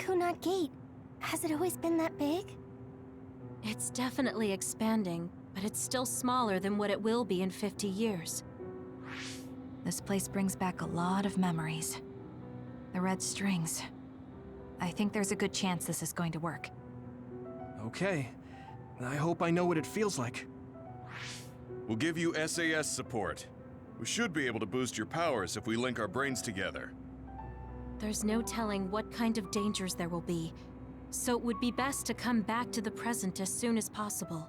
Kunat Gate? Has it always been that big? It's definitely expanding, but it's still smaller than what it will be in 50 years. This place brings back a lot of memories. The red strings. I think there's a good chance this is going to work. Okay. I hope I know what it feels like. We'll give you SAS support. We should be able to boost your powers if we link our brains together. There's no telling what kind of dangers there will be, so it would be best to come back to the present as soon as possible.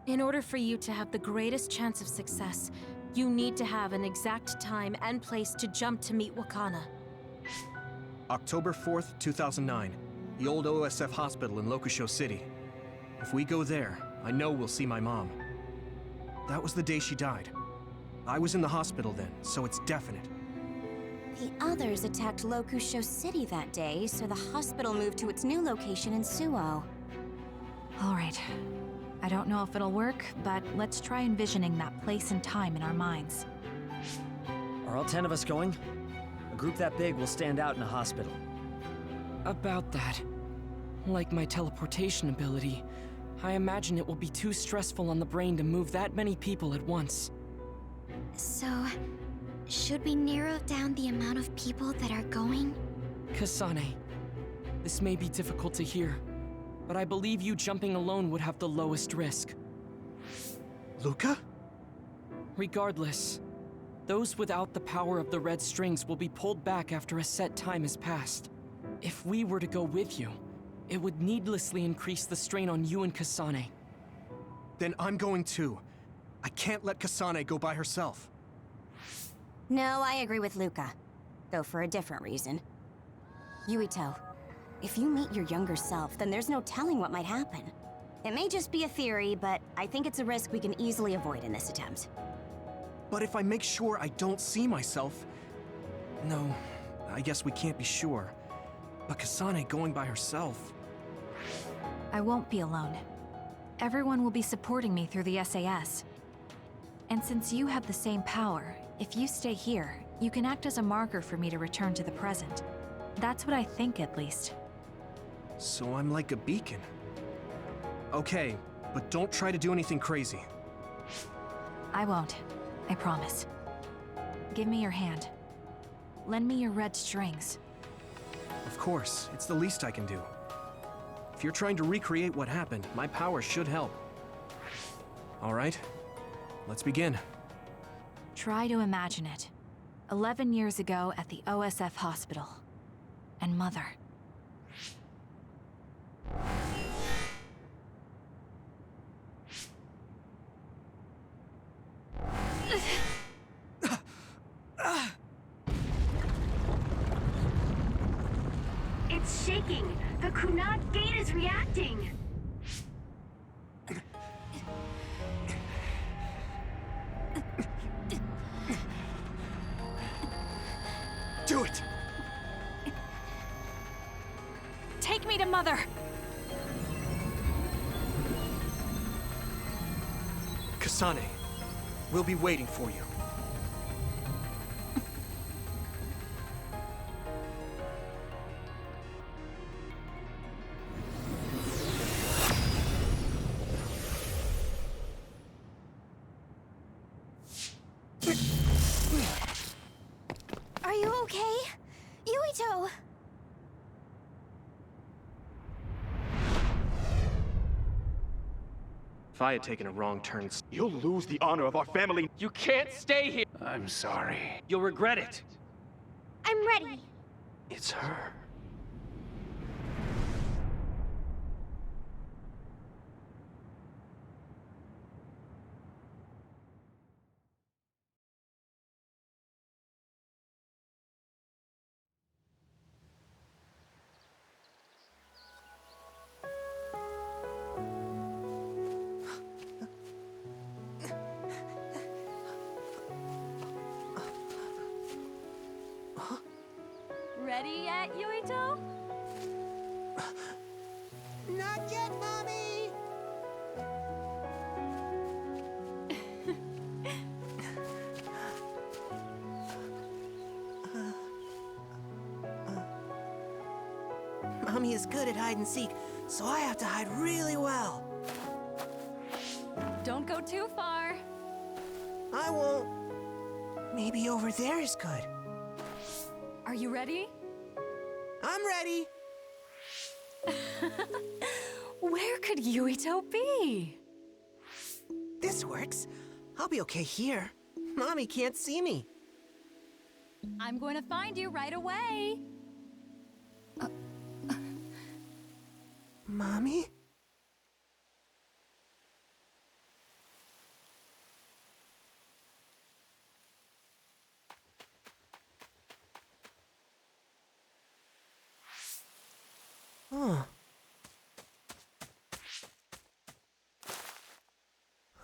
In order for you to have the greatest chance of success, you need to have an exact time and place to jump to meet Wakana. October 4th, 2009. The old OSF hospital in Lokusho City. If we go there, I know we'll see my mom. That was the day she died. I was in the hospital then, so it's definite. The others attacked Lokusho City that day, so the hospital moved to its new location in Suo. All right. I don't know if it'll work, but let's try envisioning that place and time in our minds. Are all 10 of us going? A group that big will stand out in a hospital. About that. Like my teleportation ability, I imagine it will be too stressful on the brain to move that many people at once. So, should we narrow down the amount of people that are going? Kasane, this may be difficult to hear, but I believe you jumping alone would have the lowest risk. Luca? Regardless, those without the power of the red strings will be pulled back after a set time has passed. If we were to go with you, it would needlessly increase the strain on you and Kasane. Then I'm going too. I can't let Kasane go by herself. No, I agree with Luca. Though for a different reason. Yuito, if you meet your younger self, then there's no telling what might happen. It may just be a theory, but I think it's a risk we can easily avoid in this attempt. But if I make sure I don't see myself... No, I guess we can't be sure. But Kasane going by herself... I won't be alone. Everyone will be supporting me through the SAS. And since you have the same power, if you stay here, you can act as a marker for me to return to the present. That's what I think, at least. So I'm like a beacon. Okay, but don't try to do anything crazy. I won't. I promise. Give me your hand. Lend me your red strings. Of course, it's the least I can do. If you're trying to recreate what happened, my power should help. All right, let's begin. Try to imagine it. 11 years ago at the OSF hospital. And Mother. It's shaking! The Kunat Gate is reacting! Do it! Take me to Mother! Kasane, we'll be waiting for you. Are you okay? Yuito! If I had taken a wrong turn... You'll lose the honor of our family. You can't stay here! I'm sorry. You'll regret it! I'm ready! It's her. Ready yet, Yuito? Not yet, Mommy! Mommy is good at hide and seek, so I have to hide really well. Don't go too far. I won't. Maybe over there is good. Are you ready? I'm ready. Where could Yuito be? This works. I'll be okay here. Mommy can't see me. I'm going to find you right away. Mommy? Huh.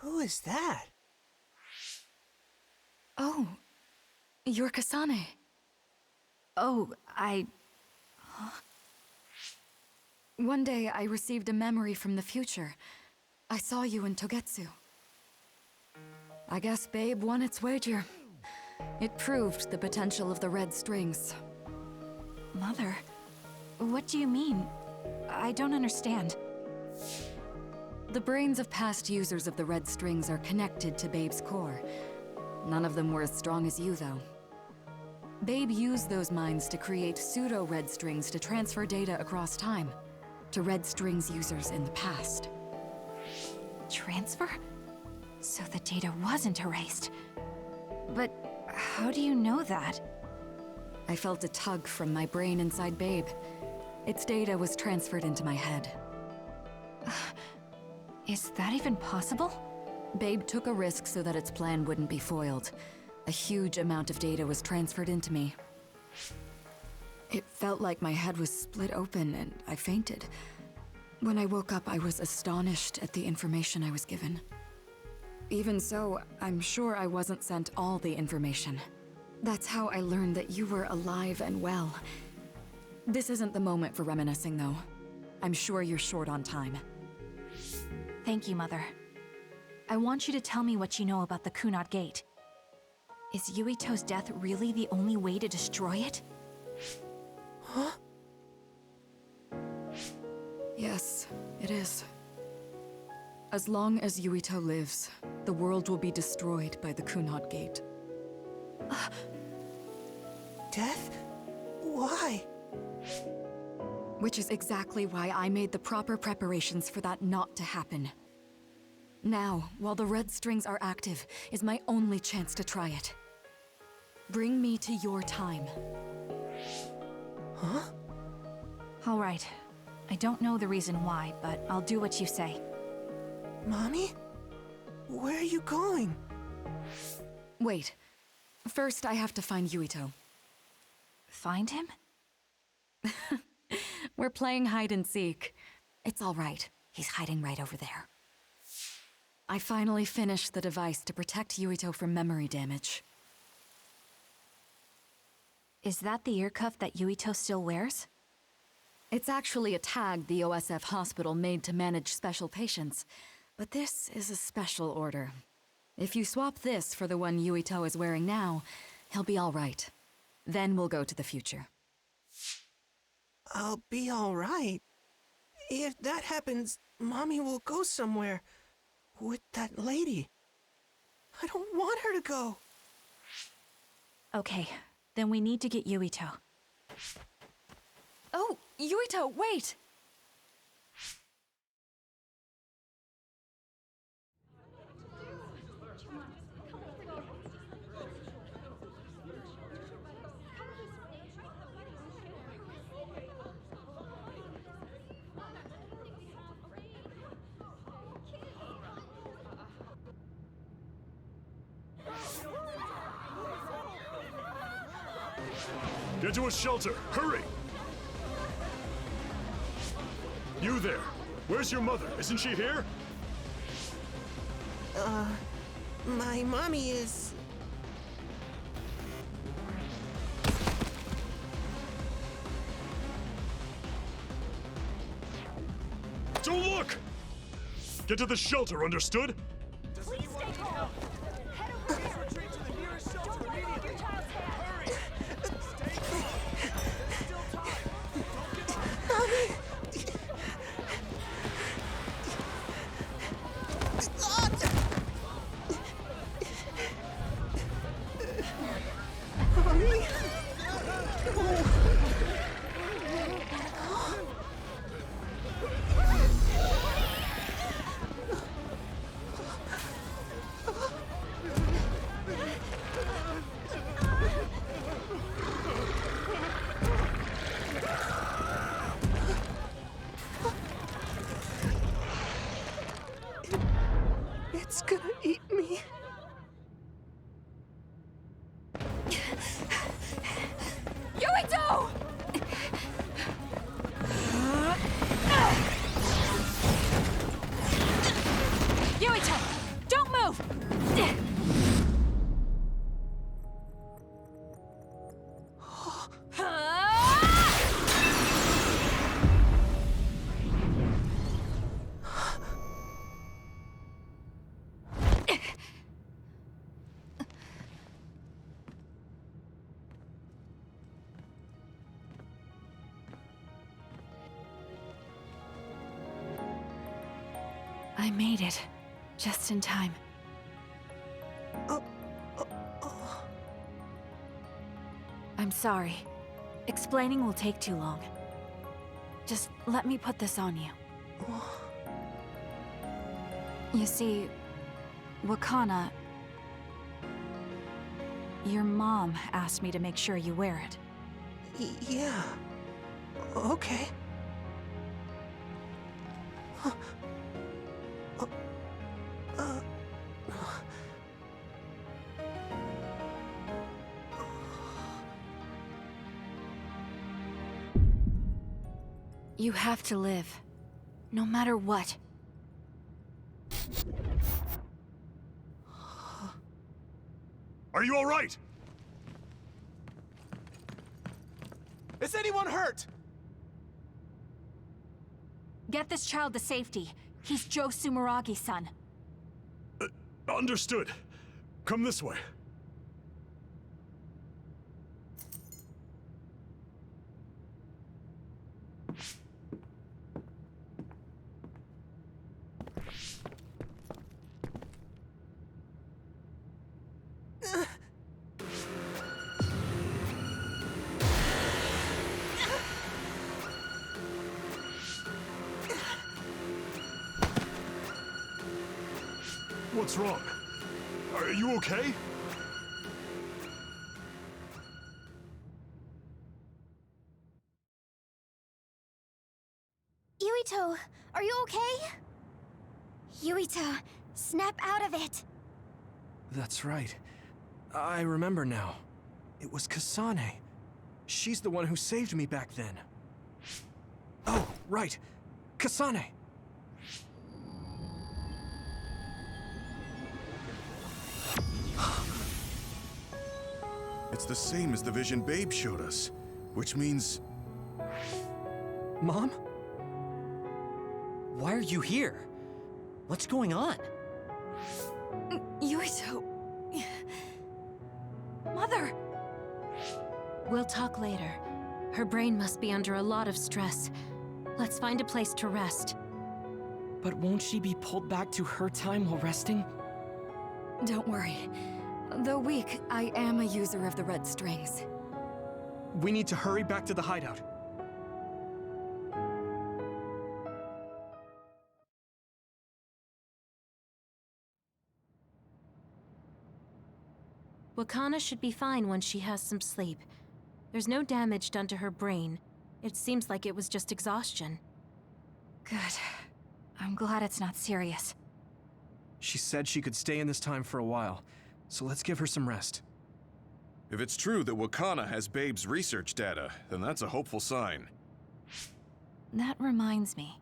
Who is that? Oh, you're Kasane. Oh, One day I received a memory from the future. I saw you in Togetsu. I guess Babe won its wager. It proved the potential of the red strings. Mother, what do you mean? I don't understand. The brains of past users of the red strings are connected to Babe's core. None of them were as strong as you, though. Babe used those minds to create pseudo-red strings to transfer data across time to red strings users in the past. Transfer? So the data wasn't erased. But how do you know that? I felt a tug from my brain inside Babe. Its data was transferred into my head. Is that even possible? Babe took a risk so that its plan wouldn't be foiled. A huge amount of data was transferred into me. It felt like my head was split open and I fainted. When I woke up, I was astonished at the information I was given. Even so, I'm sure I wasn't sent all the information. That's how I learned that you were alive and well. This isn't the moment for reminiscing, though. I'm sure you're short on time. Thank you, Mother. I want you to tell me what you know about the Kunad Gate. Is Yuito's death really the only way to destroy it? Huh? Yes, it is. As long as Yuito lives, the world will be destroyed by the Kunad Gate. Death? Why? Which is exactly why I made the proper preparations for that not to happen. Now, while the red strings are active, is my only chance to try it. Bring me to your time. Huh? All right. I don't know the reason why, but I'll do what you say. Mommy? Where are you going? Wait. First, I have to find Yuito. Find him? We're playing hide and seek. It's all right. He's hiding right over there. I finally finished the device to protect Yuito from memory damage. Is that the ear cuff that Yuito still wears? It's actually a tag the OSF hospital made to manage special patients. But this is a special order. If you swap this for the one Yuito is wearing now, he'll be all right. Then we'll go to the future. I'll be all right. If that happens, Mommy will go somewhere. With that lady. I don't want her to go. Okay, then we need to get Yuito. Oh, Yuito, wait! Get to a shelter! Hurry! You there! Where's your mother? Isn't she here? My mommy is... Don't look! Get to the shelter, understood? Please stay calm. Head over there. Retreat to the nearest shelter. Don't let out your child's hand. Hurry! Stay calm. There's still time. Don't give up. Mommy! I made it. Just in time. I'm sorry. Explaining will take too long. Just let me put this on you. You see, Wakana... Your mom asked me to make sure you wear it. Yeah. Okay. You have to live. No matter what. Are you all right? Is anyone hurt? Get this child to safety. He's Joe Sumeragi's son. Understood. Come this way. What's wrong? Are you okay? Yuito, are you okay? Yuito, snap out of it! That's right. I remember now. It was Kasane. She's the one who saved me back then. Oh, right. Kasane! It's the same as the vision Babe showed us, which means... Mom? Why are you here? What's going on? Yuito... Mother! We'll talk later. Her brain must be under a lot of stress. Let's find a place to rest. But won't she be pulled back to her time while resting? Don't worry. Though weak, I am a user of the red strings. We need to hurry back to the hideout. Wakana should be fine when she has some sleep. There's no damage done to her brain. It seems like it was just exhaustion. Good. I'm glad it's not serious. She said she could stay in this time for a while, so let's give her some rest. If it's true that Wakana has Babe's research data, then that's a hopeful sign. That reminds me.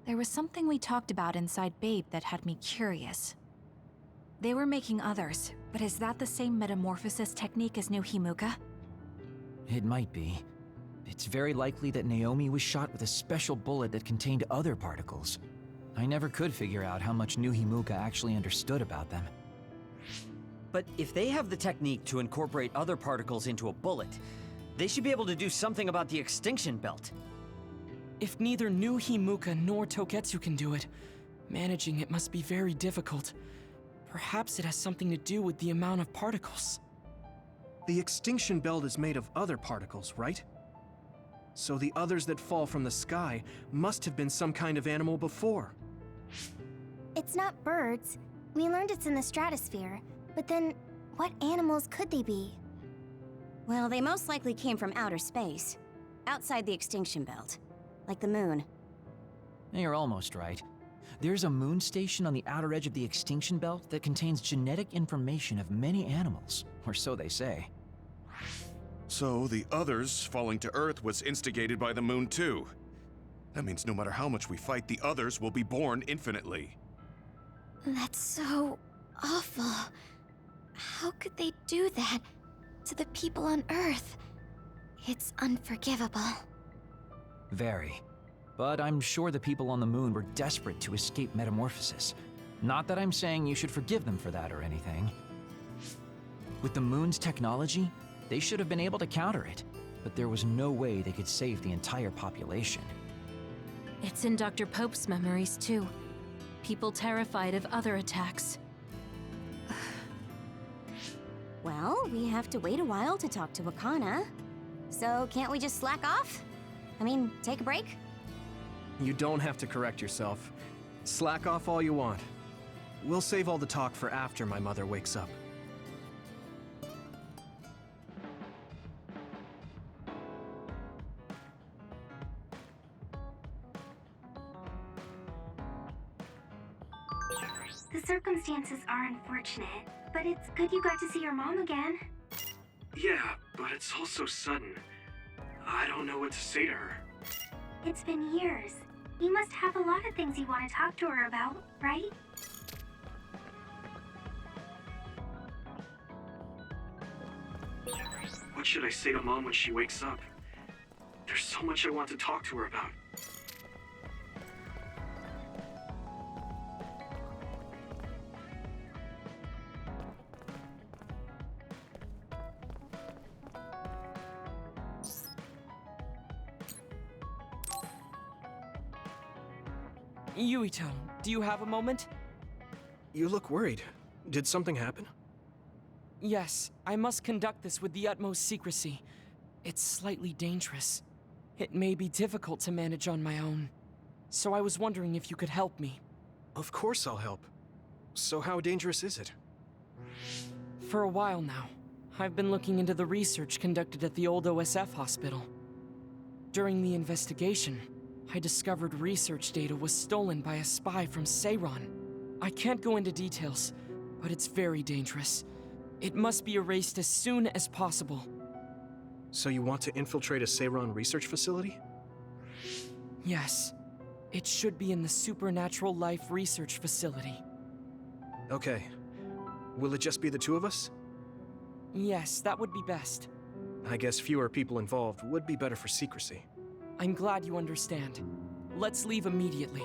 There was something we talked about inside Babe that had me curious. They were making others, but is that the same metamorphosis technique as New Himuka? It might be. It's very likely that Naomi was shot with a special bullet that contained other particles. I never could figure out how much New Himuka actually understood about them. But if they have the technique to incorporate other particles into a bullet, they should be able to do something about the extinction belt. If neither New Himuka nor Toketsu can do it, managing it must be very difficult. Perhaps it has something to do with the amount of particles. The extinction belt is made of other particles, right? So the others that fall from the sky must have been some kind of animal before. It's not birds. We learned it's in the stratosphere. But then, what animals could they be? Well, they most likely came from outer space. Outside the extinction belt. Like the moon. You're almost right. There's a moon station on the outer edge of the extinction belt that contains genetic information of many animals, or so they say. So the others falling to Earth was instigated by the moon too. That means no matter how much we fight, the others will be born infinitely. That's so... awful. How could they do that to the people on Earth? It's unforgivable. Very. But I'm sure the people on the moon were desperate to escape metamorphosis. Not that I'm saying you should forgive them for that or anything. With the moon's technology, they should have been able to counter it, but there was no way they could save the entire population. It's in Dr. Pope's memories, too. People terrified of other attacks. Well, we have to wait a while to talk to Wakana. So can't we just slack off? I mean, take a break? You don't have to correct yourself. Slack off all you want. We'll save all the talk for after my mother wakes up. The circumstances are unfortunate, but it's good you got to see your mom again. Yeah, but it's all so sudden. I don't know what to say to her. It's been years. You must have a lot of things you want to talk to her about, right? What should I say to Mom when she wakes up? There's so much I want to talk to her about. Yuito, do you have a moment? You look worried. Did something happen? Yes, I must conduct this with the utmost secrecy. It's slightly dangerous. It may be difficult to manage on my own. So I was wondering if you could help me. Of course I'll help. So how dangerous is it? For a while now, I've been looking into the research conducted at the old OSF hospital. During the investigation, I discovered research data was stolen by a spy from Seiron. I can't go into details, but it's very dangerous. It must be erased as soon as possible. So you want to infiltrate a Seiron research facility? Yes. It should be in the Supernatural Life Research Facility. Okay. Will it just be the two of us? Yes, that would be best. I guess fewer people involved would be better for secrecy. I'm glad you understand. Let's leave immediately.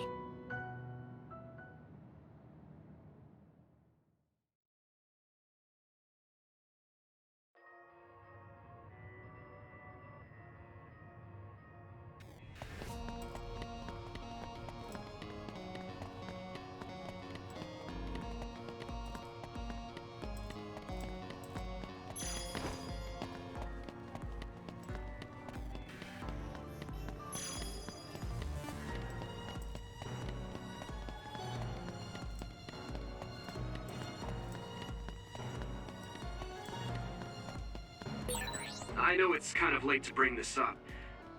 I know it's kind of late to bring this up,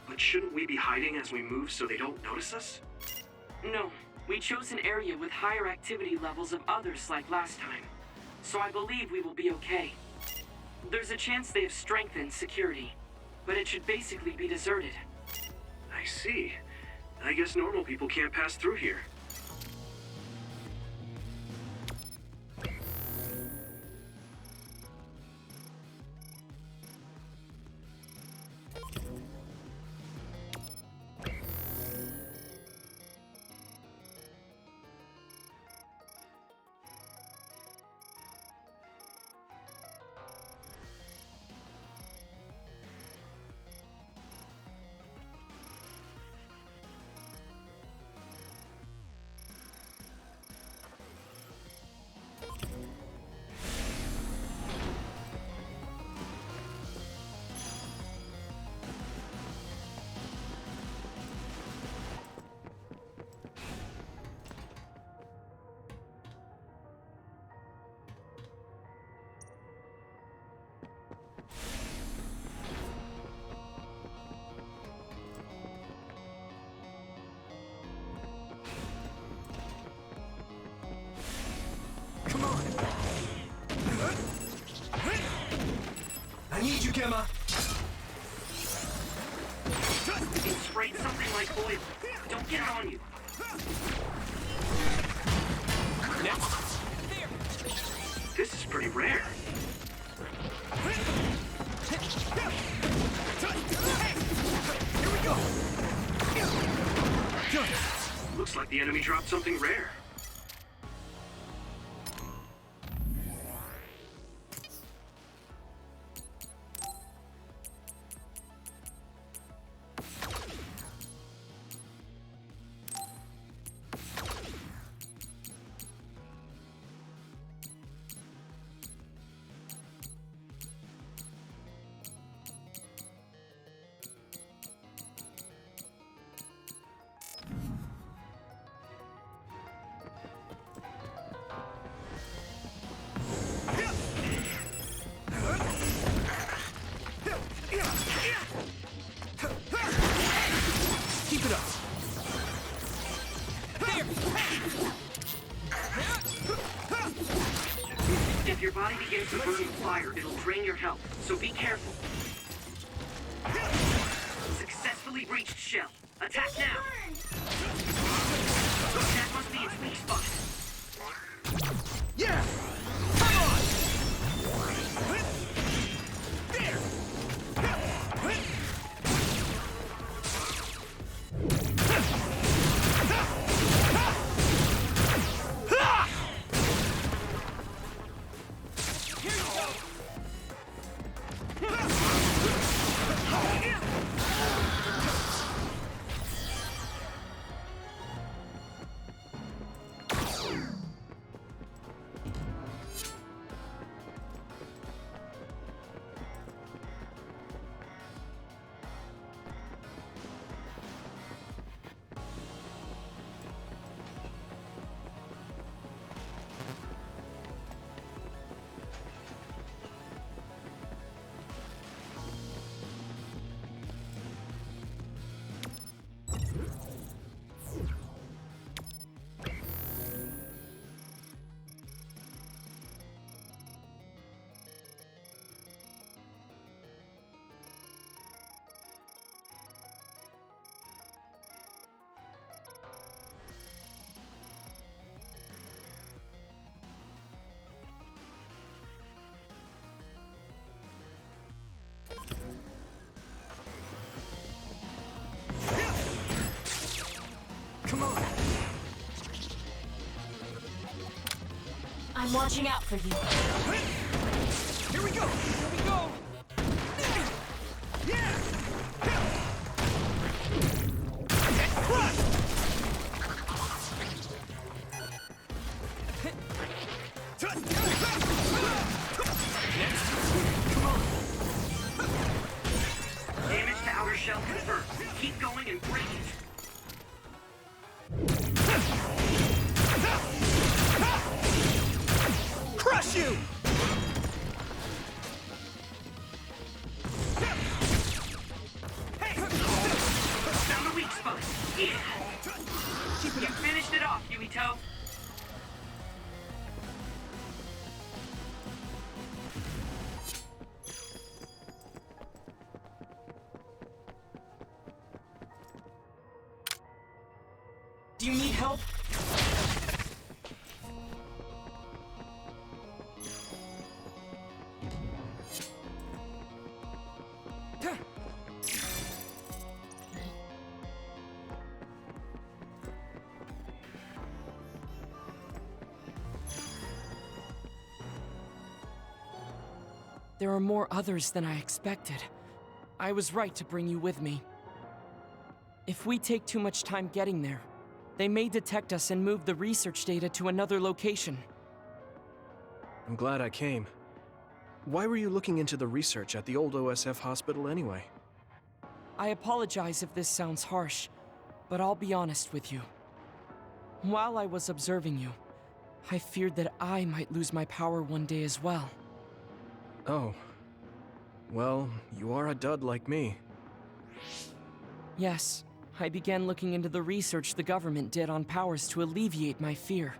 but shouldn't we be hiding as we move so they don't notice us? No, we chose an area with higher activity levels of others like last time, so I believe we will be okay. There's a chance they have strengthened security, but it should basically be deserted. I see. I guess normal people can't pass through here. I need you, Gemma! It sprayed something like oil. Don't get it on you. Next. There! Looks like the enemy dropped something rare. Keep it up. If your body begins to burn with fire, it'll drain your health, so be careful. Successfully breached shell. Attack now! That must be its weak spot. Yeah! Come on! There! Come on! I'm watching out for you. Here we go! Here we go! Yeah! Get crushed! Damage to outer shell confirmed. Keep going and break it. Crush you! Found the weak spot. Yeah. You finished it off, Yuito. Do you need help? There are more others than I expected. I was right to bring you with me. If we take too much time getting there, they may detect us and move the research data to another location. I'm glad I came. Why were you looking into the research at the old OSF hospital anyway? I apologize if this sounds harsh, but I'll be honest with you. While I was observing you, I feared that I might lose my power one day as well. Oh. Well, you are a dud like me. Yes, I began looking into the research the government did on powers to alleviate my fear.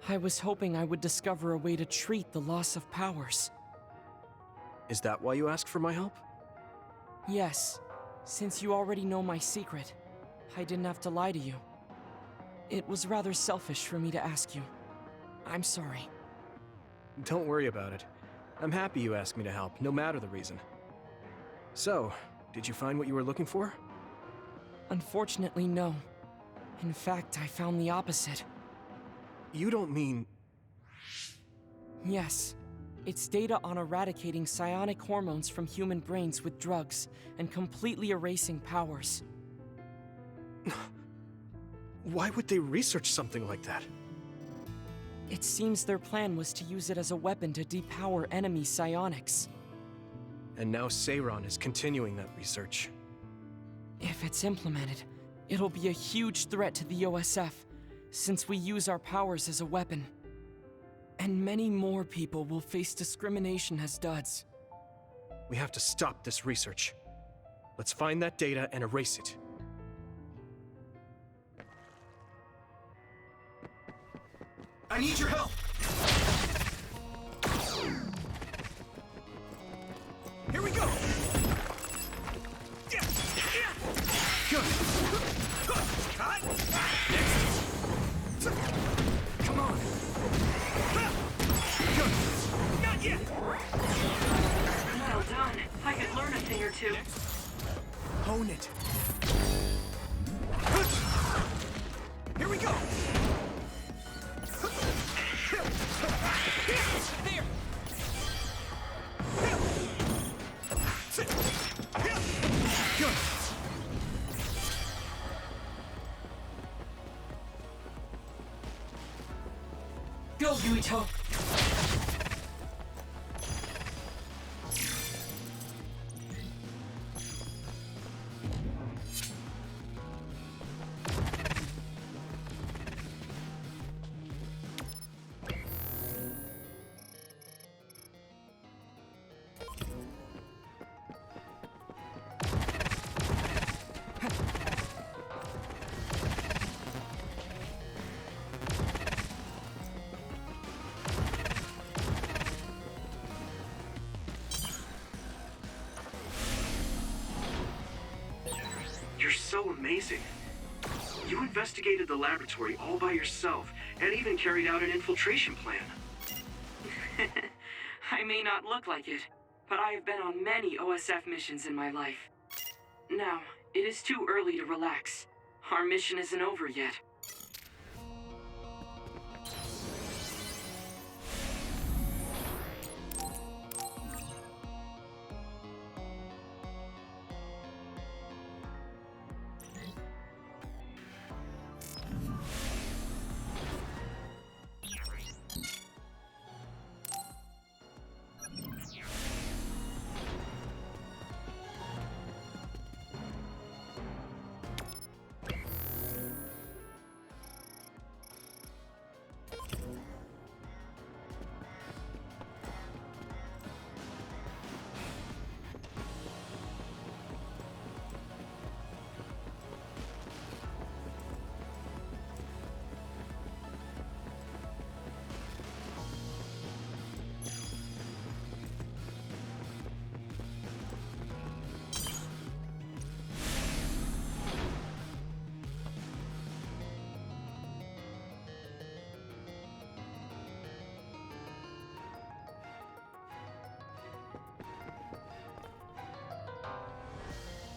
I was hoping I would discover a way to treat the loss of powers. Is that why you asked for my help? Yes, since you already know my secret, I didn't have to lie to you. It was rather selfish for me to ask you. I'm sorry. Don't worry about it. I'm happy you asked me to help, no matter the reason. So, did you find what you were looking for? Unfortunately, no. In fact, I found the opposite. You don't mean... Yes. It's data on eradicating psionic hormones from human brains with drugs and completely erasing powers. Why would they research something like that? It seems their plan was to use it as a weapon to depower enemy psionics. And now Seiron is continuing that research. If it's implemented, it'll be a huge threat to the OSF, since we use our powers as a weapon. And many more people will face discrimination as duds. We have to stop this research. Let's find that data and erase it. I need your help! Here we go! Good! Come on! Good! Not yet! Well done. I could learn a thing or two. Hone it! Here we go! There! Good! Go, Yuito! You're so amazing. You investigated the laboratory all by yourself, and even carried out an infiltration plan. I may not look like it, but I have been on many OSF missions in my life. Now, it is too early to relax. Our mission isn't over yet.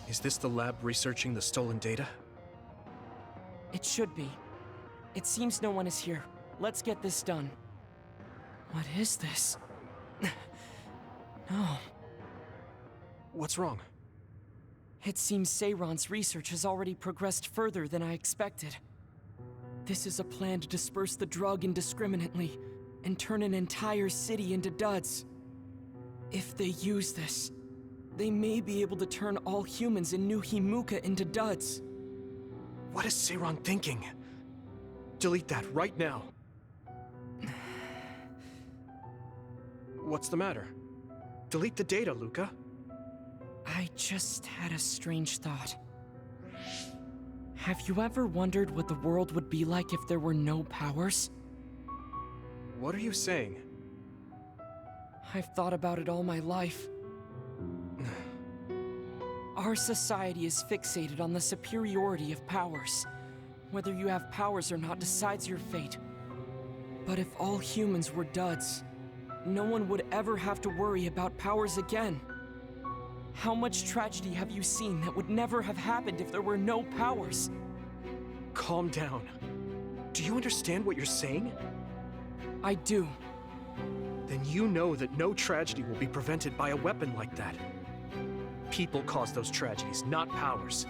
Is this the lab researching the stolen data? It should be. It seems no one is here. Let's get this done. What is this? No. What's wrong? It seems Seiron's research has already progressed further than I expected. This is a plan to disperse the drug indiscriminately and turn an entire city into duds. If they use this, they may be able to turn all humans in New Himuka into duds. What is Seiron thinking? Delete that right now. What's the matter? Delete the data, Luca. I just had a strange thought. Have you ever wondered what the world would be like if there were no powers? What are you saying? I've thought about it all my life. Our society is fixated on the superiority of powers. Whether you have powers or not decides your fate. But if all humans were duds, no one would ever have to worry about powers again. How much tragedy have you seen that would never have happened if there were no powers? calm down. Do you understand what you're saying? I do. Then you know that no tragedy will be prevented by a weapon like that. People cause those tragedies, not powers.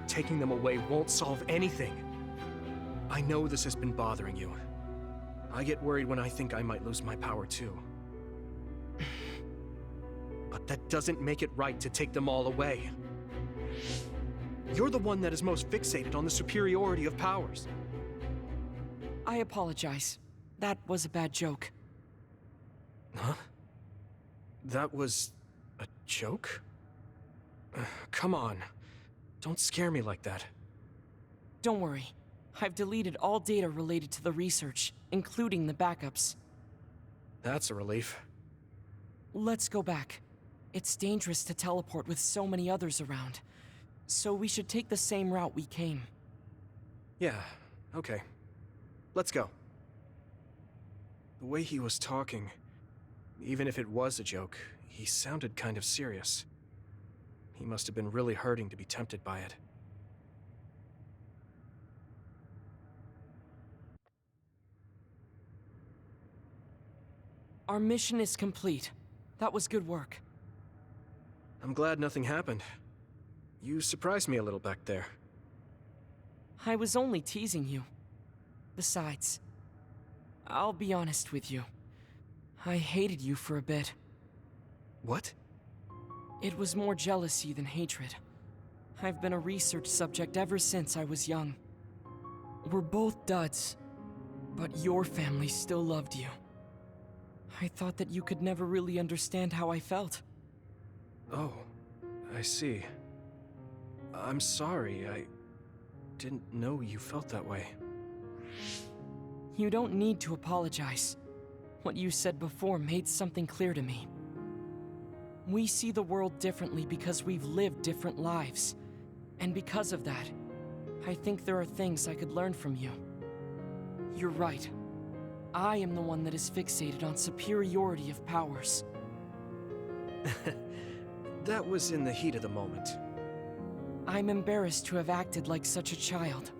Taking them away won't solve anything. I know this has been bothering you. I get worried when I think I might lose my power too. But that doesn't make it right to take them all away. You're the one that is most fixated on the superiority of powers. I apologize. That was a bad joke. Huh? That was a joke? Come on. Don't scare me like that. Don't worry. I've deleted all data related to the research, including the backups. That's a relief. Let's go back. It's dangerous to teleport with so many others around, so we should take the same route we came. Yeah, okay. Let's go. The way he was talking, even if it was a joke, he sounded kind of serious. He must have been really hurting to be tempted by it. Our mission is complete. That was good work. I'm glad nothing happened. You surprised me a little back there. I was only teasing you. Besides, I'll be honest with you. I hated you for a bit. What? It was more jealousy than hatred. I've been a research subject ever since I was young. We're both duds, but your family still loved you. I thought that you could never really understand how I felt. Oh, I see. I'm sorry, I didn't know you felt that way. You don't need to apologize. What you said before made something clear to me. We see the world differently because we've lived different lives. And because of that, I think there are things I could learn from you. You're right. I am the one that is fixated on superiority of powers. That was in the heat of the moment. I'm embarrassed to have acted like such a child.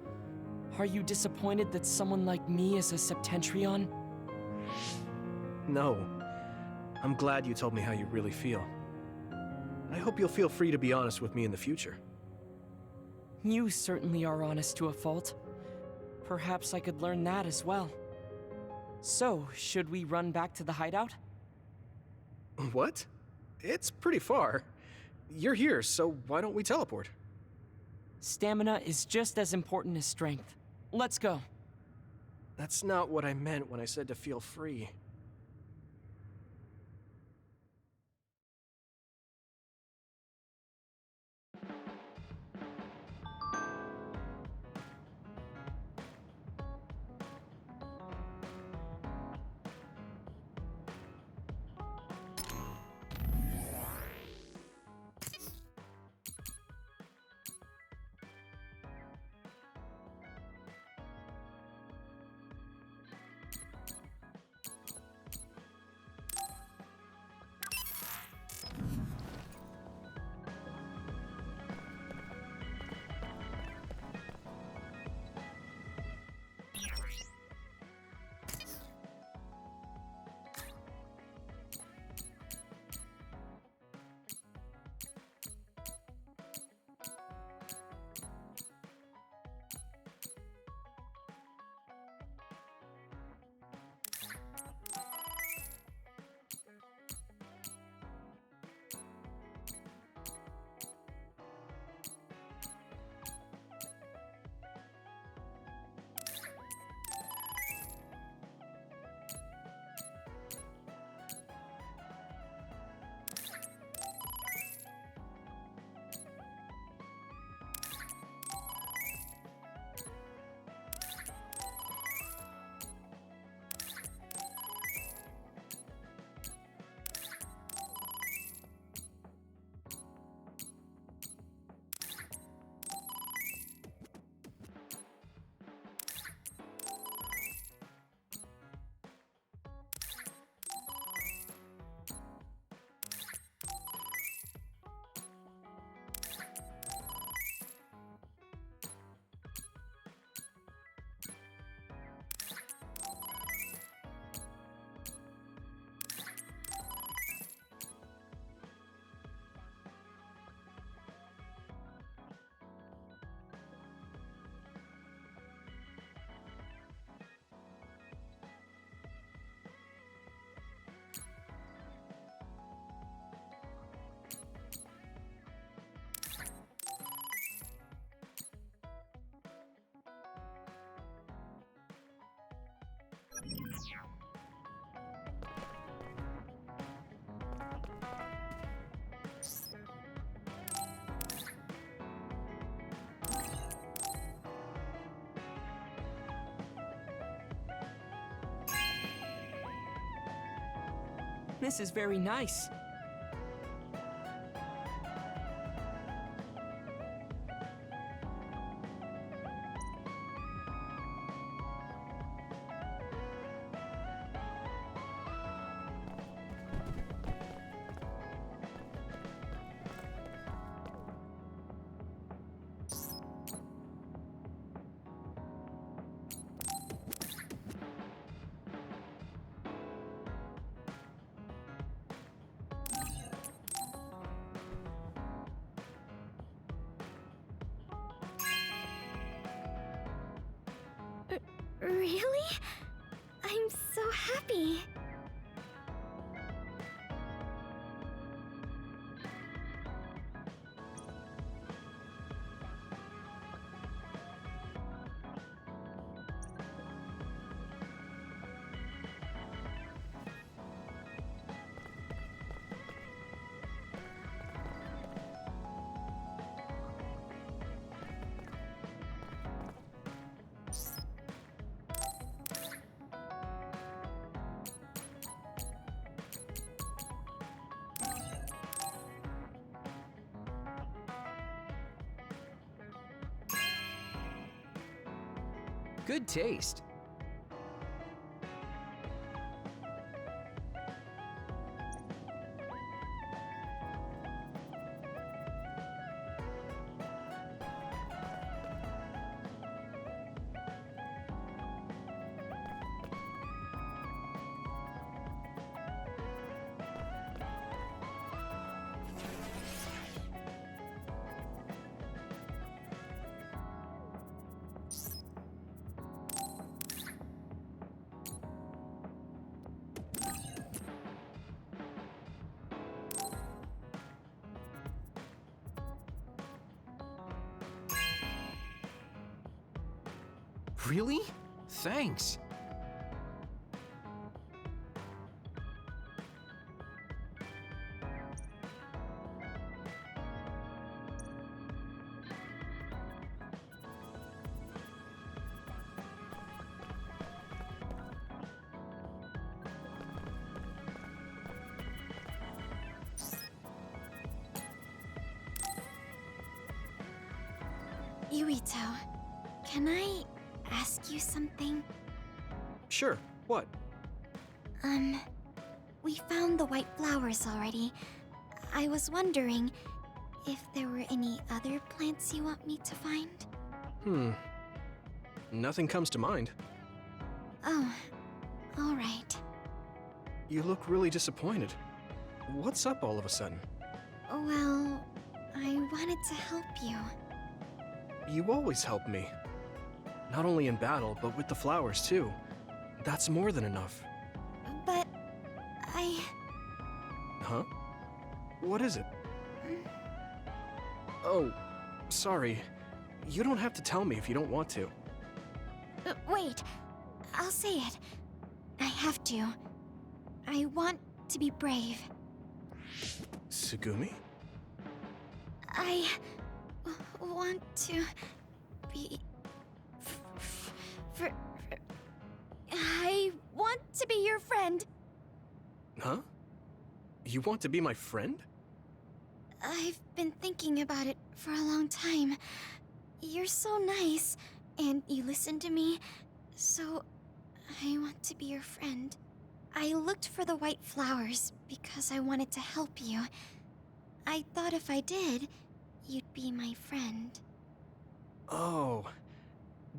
Are you disappointed that someone like me is a Septentrion? No. I'm glad you told me how you really feel. I hope you'll feel free to be honest with me in the future. You certainly are honest to a fault. Perhaps I could learn that as well. So, should we run back to the hideout? What? It's pretty far. You're here, so why don't we teleport? Stamina is just as important as strength. Let's go. That's not what I meant when I said to feel free. This is very nice. Really? I'm so happy. Good taste. Really? Thanks. Yuito, can I ask you something? Sure, what? We found the white flowers already. I was wondering if there were any other plants you want me to find? Nothing comes to mind. Oh, alright. You look really disappointed. What's up all of a sudden? Well, I wanted to help you. You always help me. Not only in battle, but with the flowers too. That's more than enough. But Huh? What is it? Oh, sorry. You don't have to tell me if you don't want to. Wait, I'll say it. I have to. I want to be brave. Tsugumi? I want to be... I want to be your friend. Huh? You want to be my friend? I've been thinking about it for a long time. You're so nice, and you listen to me, so I want to be your friend. I looked for the white flowers because I wanted to help you. I thought if I did, you'd be my friend. Oh,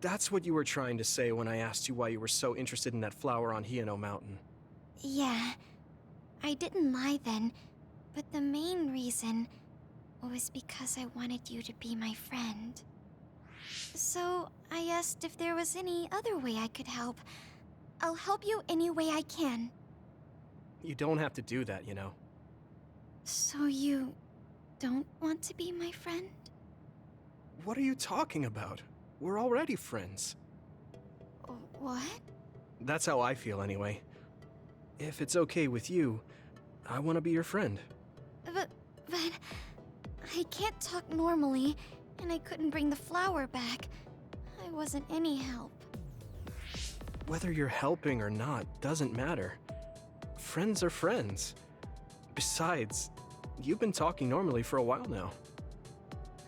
that's what you were trying to say when I asked you why you were so interested in that flower on Hiyano Mountain. Yeah, I didn't lie then, but the main reason was because I wanted you to be my friend. So I asked if there was any other way I could help. I'll help you any way I can. You don't have to do that, you know. So you don't want to be my friend? What are you talking about? We're already friends. What? That's how I feel anyway. If it's okay with you, I want to be your friend. But I can't talk normally, and I couldn't bring the flower back. I wasn't any help. Whether you're helping or not doesn't matter. friends are friends. Besides, you've been talking normally for a while now.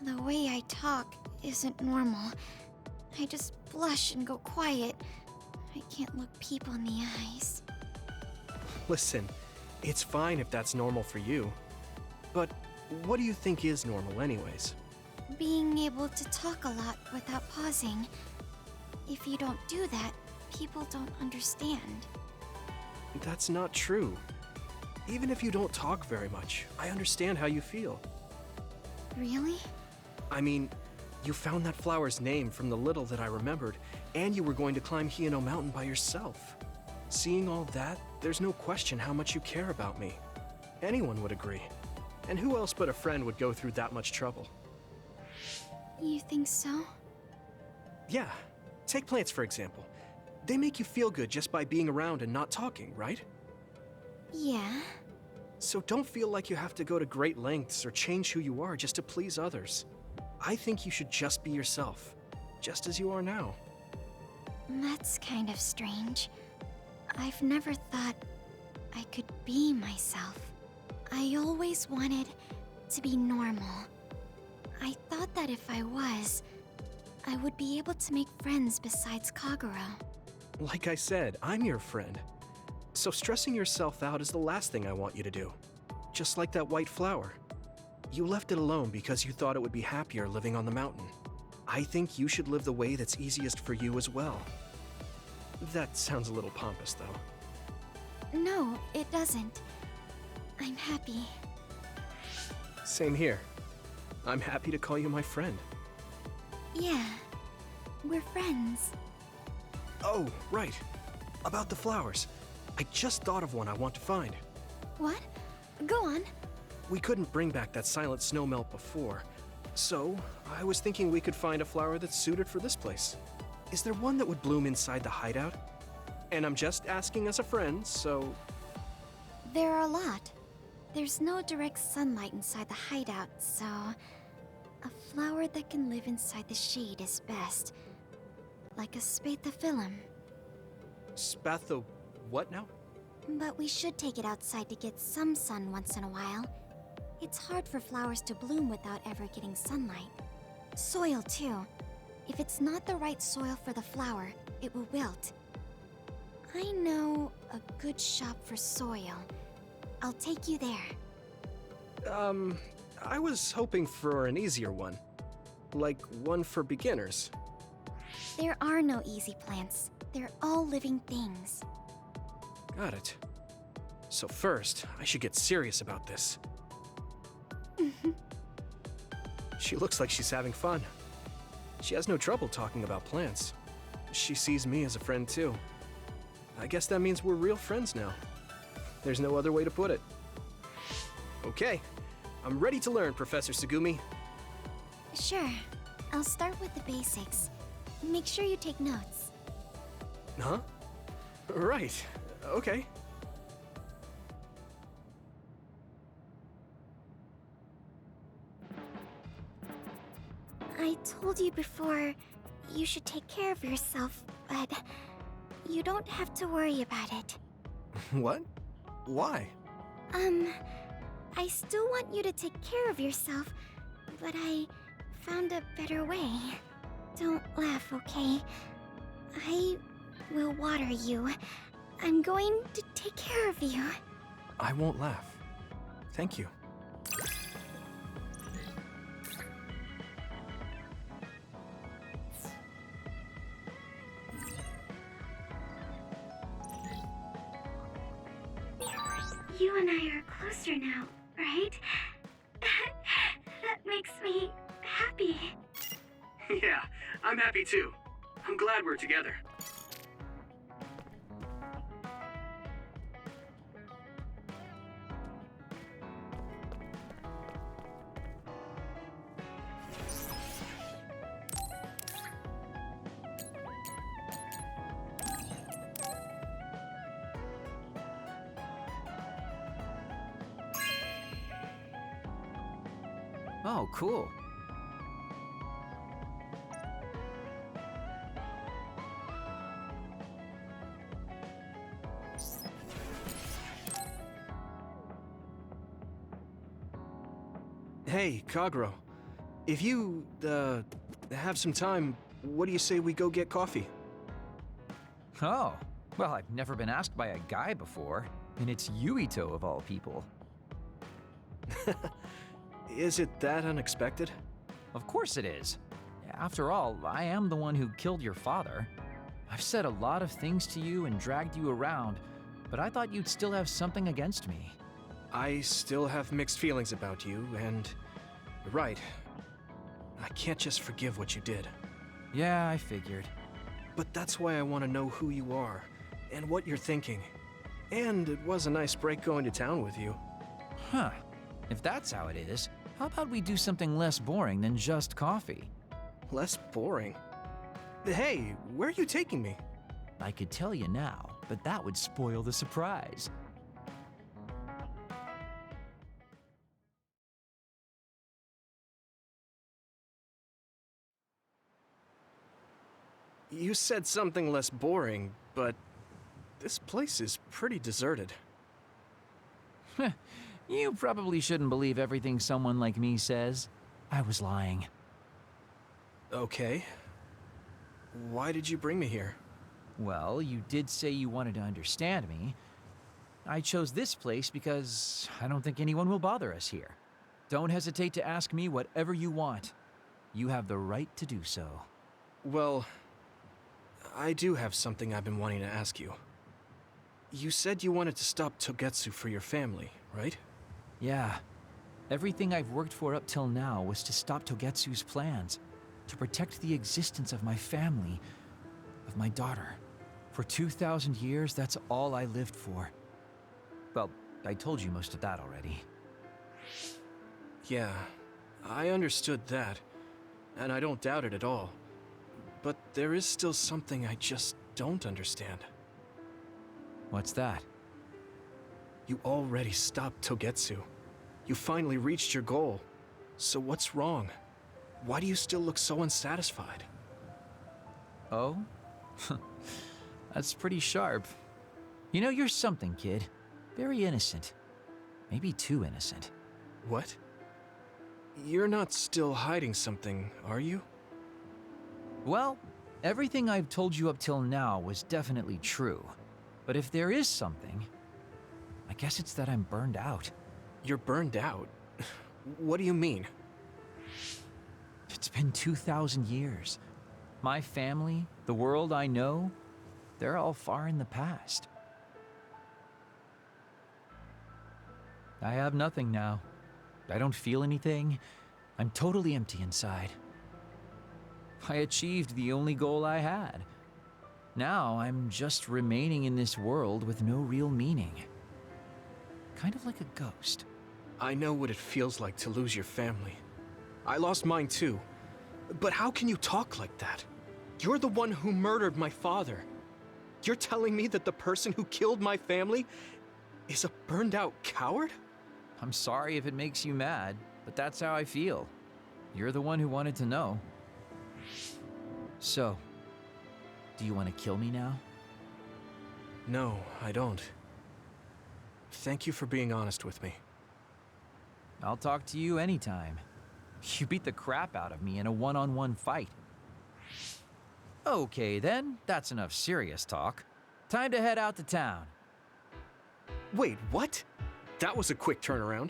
The way I talk isn't normal. I just blush and go quiet. I can't look people in the eyes. Listen, it's fine if that's normal for you. But what do you think is normal anyways? Being able to talk a lot without pausing. If you don't do that, people don't understand. That's not true. Even if you don't talk very much, I understand how you feel. Really? I mean, you found that flower's name from the little that I remembered, and you were going to climb Hino Mountain by yourself. Seeing all that, there's no question how much you care about me. Anyone would agree. And who else but a friend would go through that much trouble? You think so? Yeah. Take plants, for example. They make you feel good just by being around and not talking, right? Yeah. So don't feel like you have to go to great lengths or change who you are just to please others. I think you should just be yourself, just as you are now. That's kind of strange. I've never thought I could be myself. I always wanted to be normal. I thought that if I was, I would be able to make friends besides Kagura. Like I said, I'm your friend. So stressing yourself out is the last thing I want you to do. Just like that white flower. You left it alone because you thought it would be happier living on the mountain. I think you should live the way that's easiest for you as well. That sounds a little pompous, though. No, it doesn't. I'm happy. Same here. I'm happy to call you my friend. Yeah, we're friends. Oh, right. About the flowers. I just thought of one I want to find. What? Go on. We couldn't bring back that silent snowmelt before, so I was thinking we could find a flower that's suited for this place. Is there one that would bloom inside the hideout? And I'm just asking as a friend, so... There are a lot. There's no direct sunlight inside the hideout, so... A flower that can live inside the shade is best. Like a spathiphyllum. Spatho... what now? But we should take it outside to get some sun once in a while. It's hard for flowers to bloom without ever getting sunlight. Soil, too. If it's not the right soil for the flower, it will wilt. I know a good shop for soil. I'll take you there. I was hoping for an easier one. Like one for beginners. There are no easy plants. They're all living things. Got it. So first, I should get serious about this. She looks like she's having fun. She has no trouble talking about plants. She sees me as a friend too. I guess that means we're real friends now. There's no other way to put it. Okay, I'm ready to learn, Professor Sugumi. Sure. I'll start with the basics. Make sure you take notes. Huh? Right. Okay. I told you before, you should take care of yourself, but you don't have to worry about it. What? Why? I still want you to take care of yourself, but I found a better way. Don't laugh, okay? I will water you. I'm going to take care of you. I won't laugh. Thank you. You and I are closer now, right? That makes me happy. Yeah, I'm happy too. I'm glad we're together. Oh, cool. Hey, Kagro. If you, have some time, what do you say we go get coffee? Oh, well, I've never been asked by a guy before, and it's Yuito of all people. Is it that unexpected? Of course it is. After all, I am the one who killed your father. I've said a lot of things to you and dragged you around, but I thought you'd still have something against me. I still have mixed feelings about you, and you're right. I can't just forgive what you did. Yeah, I figured. But that's why I want to know who you are, and what you're thinking. And it was a nice break going to town with you. Huh. If that's how it is, how about we do something less boring than just coffee? Less boring? Hey, where are you taking me? I could tell you now, but that would spoil the surprise. You said something less boring, but this place is pretty deserted. You probably shouldn't believe everything someone like me says. I was lying. Okay. Why did you bring me here? Well, you did say you wanted to understand me. I chose this place because I don't think anyone will bother us here. Don't hesitate to ask me whatever you want. You have the right to do so. Well, I do have something I've been wanting to ask you. You said you wanted to stop Togetsu for your family, right? Yeah. Everything I've worked for up till now was to stop Togetsu's plans, to protect the existence of my family, of my daughter. For 2,000 years, that's all I lived for. Well, I told you most of that already. Yeah, I understood that, and I don't doubt it at all. But there is still something I just don't understand. What's that? You already stopped Togetsu. You finally reached your goal. So what's wrong? Why do you still look so unsatisfied? Oh? That's pretty sharp. You know, you're something, kid. Very innocent. Maybe too innocent. What? You're not still hiding something, are you? Well, everything I've told you up till now was definitely true. But if there is something, I guess it's that I'm burned out. You're burned out? What do you mean? It's been 2,000 years. My family, the world I know, they're all far in the past. I have nothing now. I don't feel anything. I'm totally empty inside. I achieved the only goal I had. Now I'm just remaining in this world with no real meaning. Kind of like a ghost. I know what it feels like to lose your family. I lost mine too. But how can you talk like that? You're the one who murdered my father. You're telling me that the person who killed my family is a burned out coward? I'm sorry if it makes you mad, but that's how I feel. You're the one who wanted to know. So, do you want to kill me now? No, I don't. Thank you for being honest with me. I'll talk to you anytime. You beat the crap out of me in a one-on-one fight. Okay then, that's enough serious talk. Time to head out to town. Wait, what? That was a quick turnaround.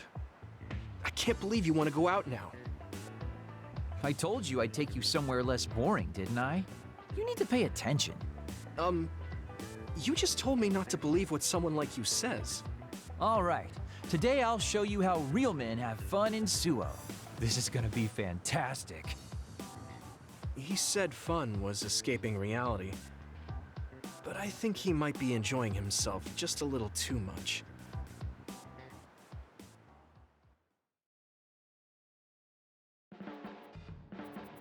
I can't believe you want to go out now. I told you I'd take you somewhere less boring, didn't I? You need to pay attention. You just told me not to believe what someone like you says. All right. Today I'll show you how real men have fun in Suo. This is gonna be fantastic. He said fun was escaping reality. But I think he might be enjoying himself just a little too much.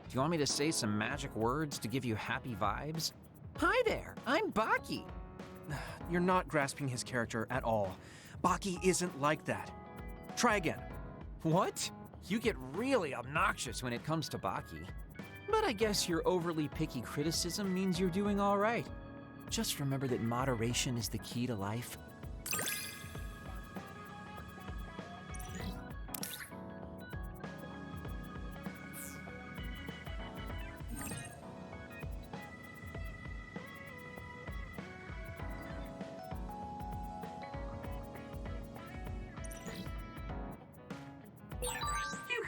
Do you want me to say some magic words to give you happy vibes? Hi there, I'm Baki. You're not grasping his character at all. Baki isn't like that. Try again. What? You get really obnoxious when it comes to Baki. But I guess your overly picky criticism means you're doing all right. Just remember that moderation is the key to life.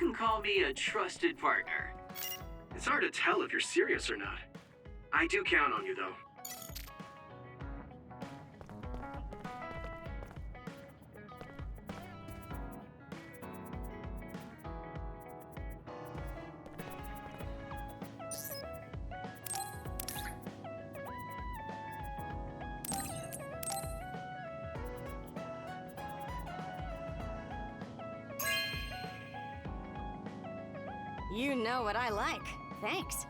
can call me a trusted partner. It's hard to tell if you're serious or not. I do count on you, though. You know what I like. Thanks.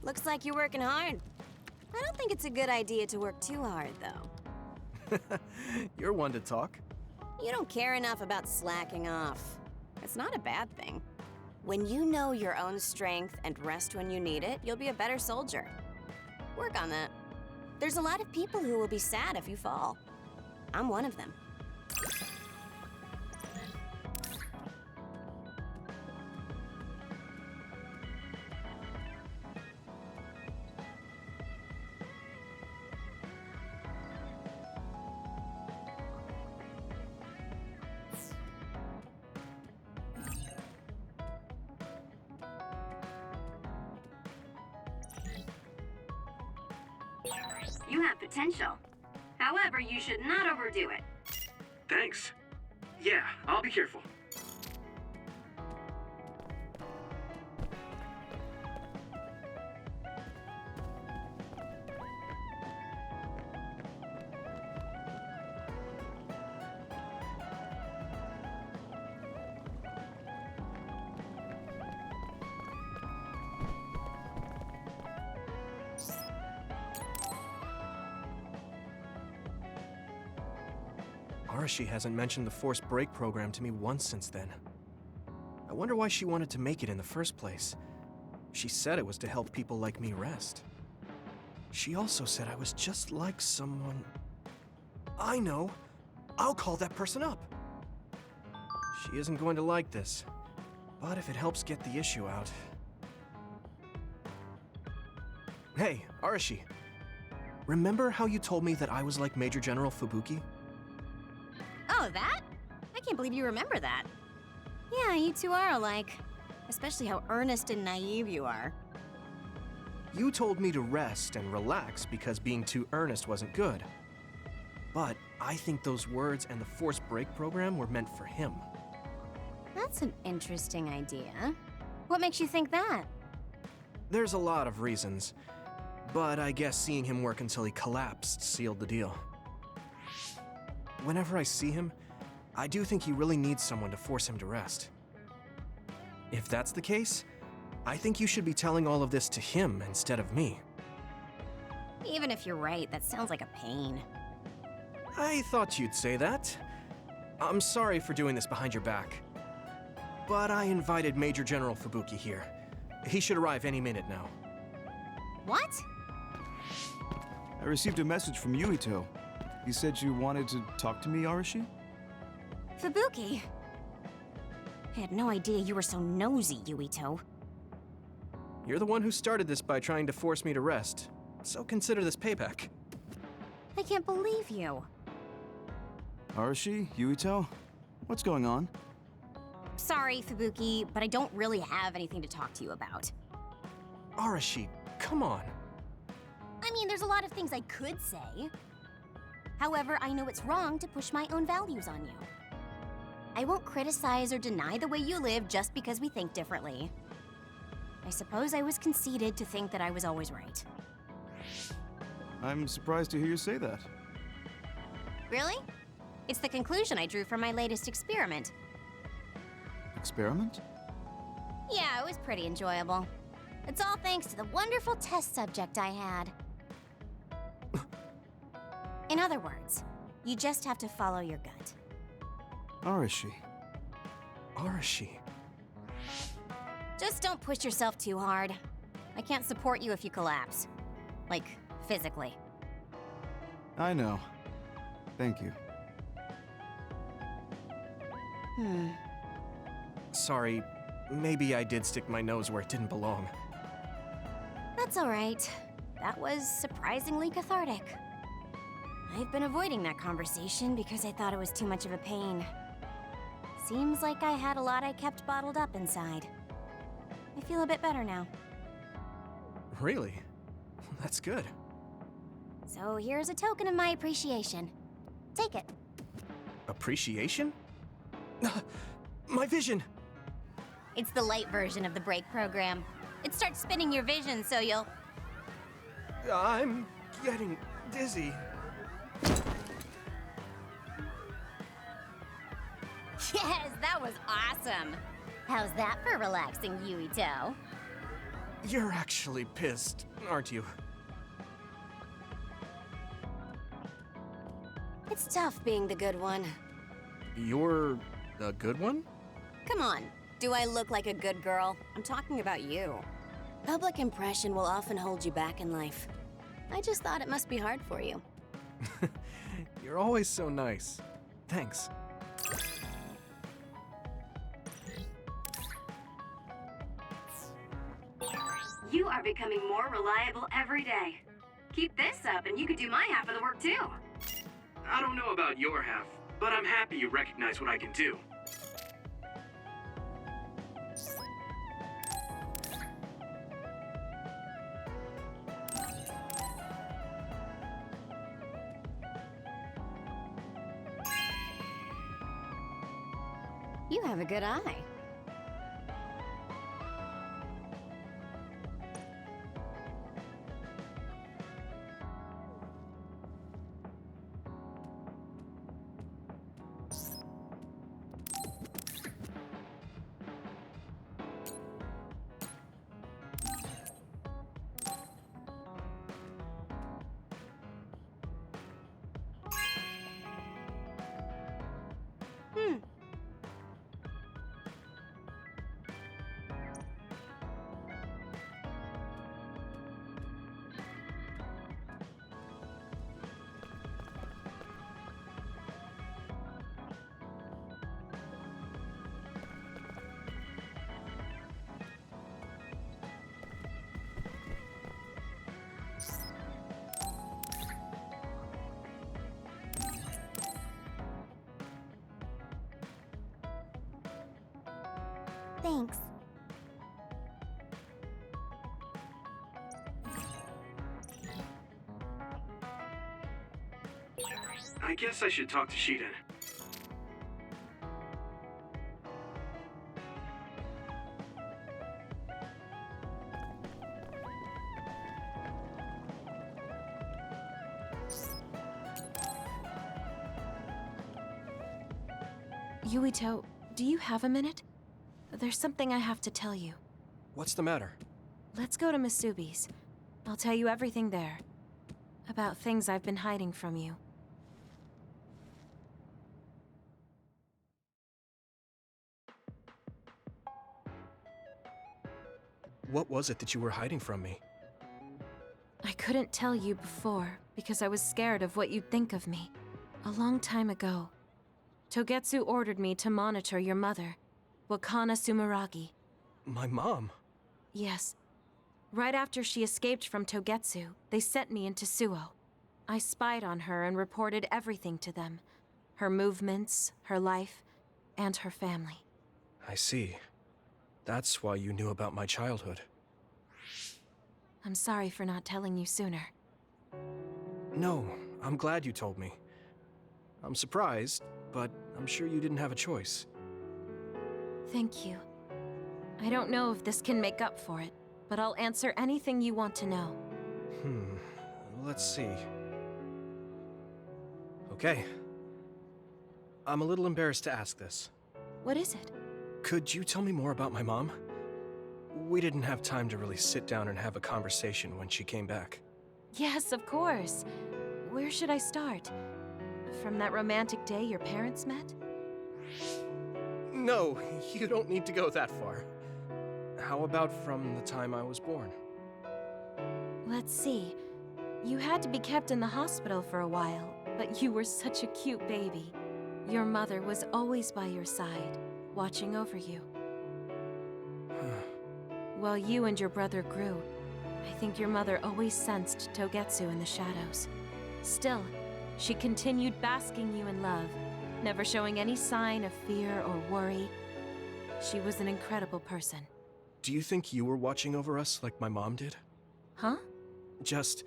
Looks like you're working hard. I don't think it's a good idea to work too hard, though. You're one to talk. You don't care enough about slacking off. It's not a bad thing. When you know your own strength and rest when you need it, you'll be a better soldier. Work on that. There's a lot of people who will be sad if you fall. I'm one of them. You have potential. However, you should not overdo it. Thanks. Yeah, I'll be careful. Arashi hasn't mentioned the forced break program to me once since then. I wonder why she wanted to make it in the first place. She said it was to help people like me rest. She also said I was just like someone... I know! I'll call that person up! She isn't going to like this, but if it helps get the issue out... Hey, Arashi. Remember how you told me that I was like Major General Fubuki? Oh, that? I can't believe you remember that. Yeah, you two are alike. Especially how earnest and naive you are. You told me to rest and relax because being too earnest wasn't good. But I think those words and the forced break program were meant for him. That's an interesting idea. What makes you think that? There's a lot of reasons, but I guess seeing him work until he collapsed sealed the deal. Whenever I see him, I do think he really needs someone to force him to rest. If that's the case, I think you should be telling all of this to him instead of me. Even if you're right, that sounds like a pain. I thought you'd say that. I'm sorry for doing this behind your back. But I invited Major General Fubuki here. He should arrive any minute now. What? I received a message from Yuito. He said you wanted to talk to me, Arashi? Fubuki? I had no idea you were so nosy, Yuito. You're the one who started this by trying to force me to rest, so consider this payback. I can't believe you. Arashi, Yuito, what's going on? Sorry, Fubuki, but I don't really have anything to talk to you about. Arashi, come on. I mean, there's a lot of things I could say. However, I know it's wrong to push my own values on you. I won't criticize or deny the way you live just because we think differently. I suppose I was conceited to think that I was always right. I'm surprised to hear you say that. Really? It's the conclusion I drew from my latest experiment. Experiment? Yeah, it was pretty enjoyable. It's all thanks to the wonderful test subject I had. In other words, you just have to follow your gut. Arashi. Arashi. Just don't push yourself too hard. I can't support you if you collapse. Like, physically. I know. Thank you. Sorry, maybe I did stick my nose where it didn't belong. That's all right. That was surprisingly cathartic. I've been avoiding that conversation because I thought it was too much of a pain. Seems like I had a lot I kept bottled up inside. I feel a bit better now. Really? That's good. So here's a token of my appreciation. Take it. Appreciation? My vision! It's the light version of the break program. It starts spinning your vision so you'll... I'm getting dizzy. Yes, that was awesome! How's that for relaxing, Yuito? You're actually pissed, aren't you? It's tough being the good one. You're the good one? Come on, do I look like a good girl? I'm talking about you. Public impression will often hold you back in life. I just thought it must be hard for you. You're always so nice. Thanks. You are becoming more reliable every day. Keep this up and you could do my half of the work too. I don't know about your half, but I'm happy you recognize what I can do. You have a good eye. Thanks. I guess I should talk to Shiden. Yuito, do you have a minute? There's something I have to tell you. What's the matter? Let's go to Masubi's. I'll tell you everything there. About things I've been hiding from you. What was it that you were hiding from me? I couldn't tell you before because I was scared of what you'd think of me. A long time ago, Togetsu ordered me to monitor your mother, Wakana Sumeragi. My mom? Yes. Right after she escaped from Togetsu, they sent me into Suo. I spied on her and reported everything to them. Her movements, her life, and her family. I see. That's why you knew about my childhood. I'm sorry for not telling you sooner. No, I'm glad you told me. I'm surprised, but I'm sure you didn't have a choice. Thank you. I don't know if this can make up for it, but I'll answer anything you want to know. Let's see. Okay. I'm a little embarrassed to ask this. What is it? Could you tell me more about my mom? We didn't have time to really sit down and have a conversation when she came back. Yes, of course. Where should I start? From that romantic day your parents met? No, you don't need to go that far. How about from the time I was born? Let's see. You had to be kept in the hospital for a while, but you were such a cute baby. Your mother was always by your side, watching over you. While you and your brother grew, I think your mother always sensed Togetsu in the shadows. Still, she continued basking you in love, never showing any sign of fear or worry. She was an incredible person. Do you think you were watching over us like my mom did? Huh? Just...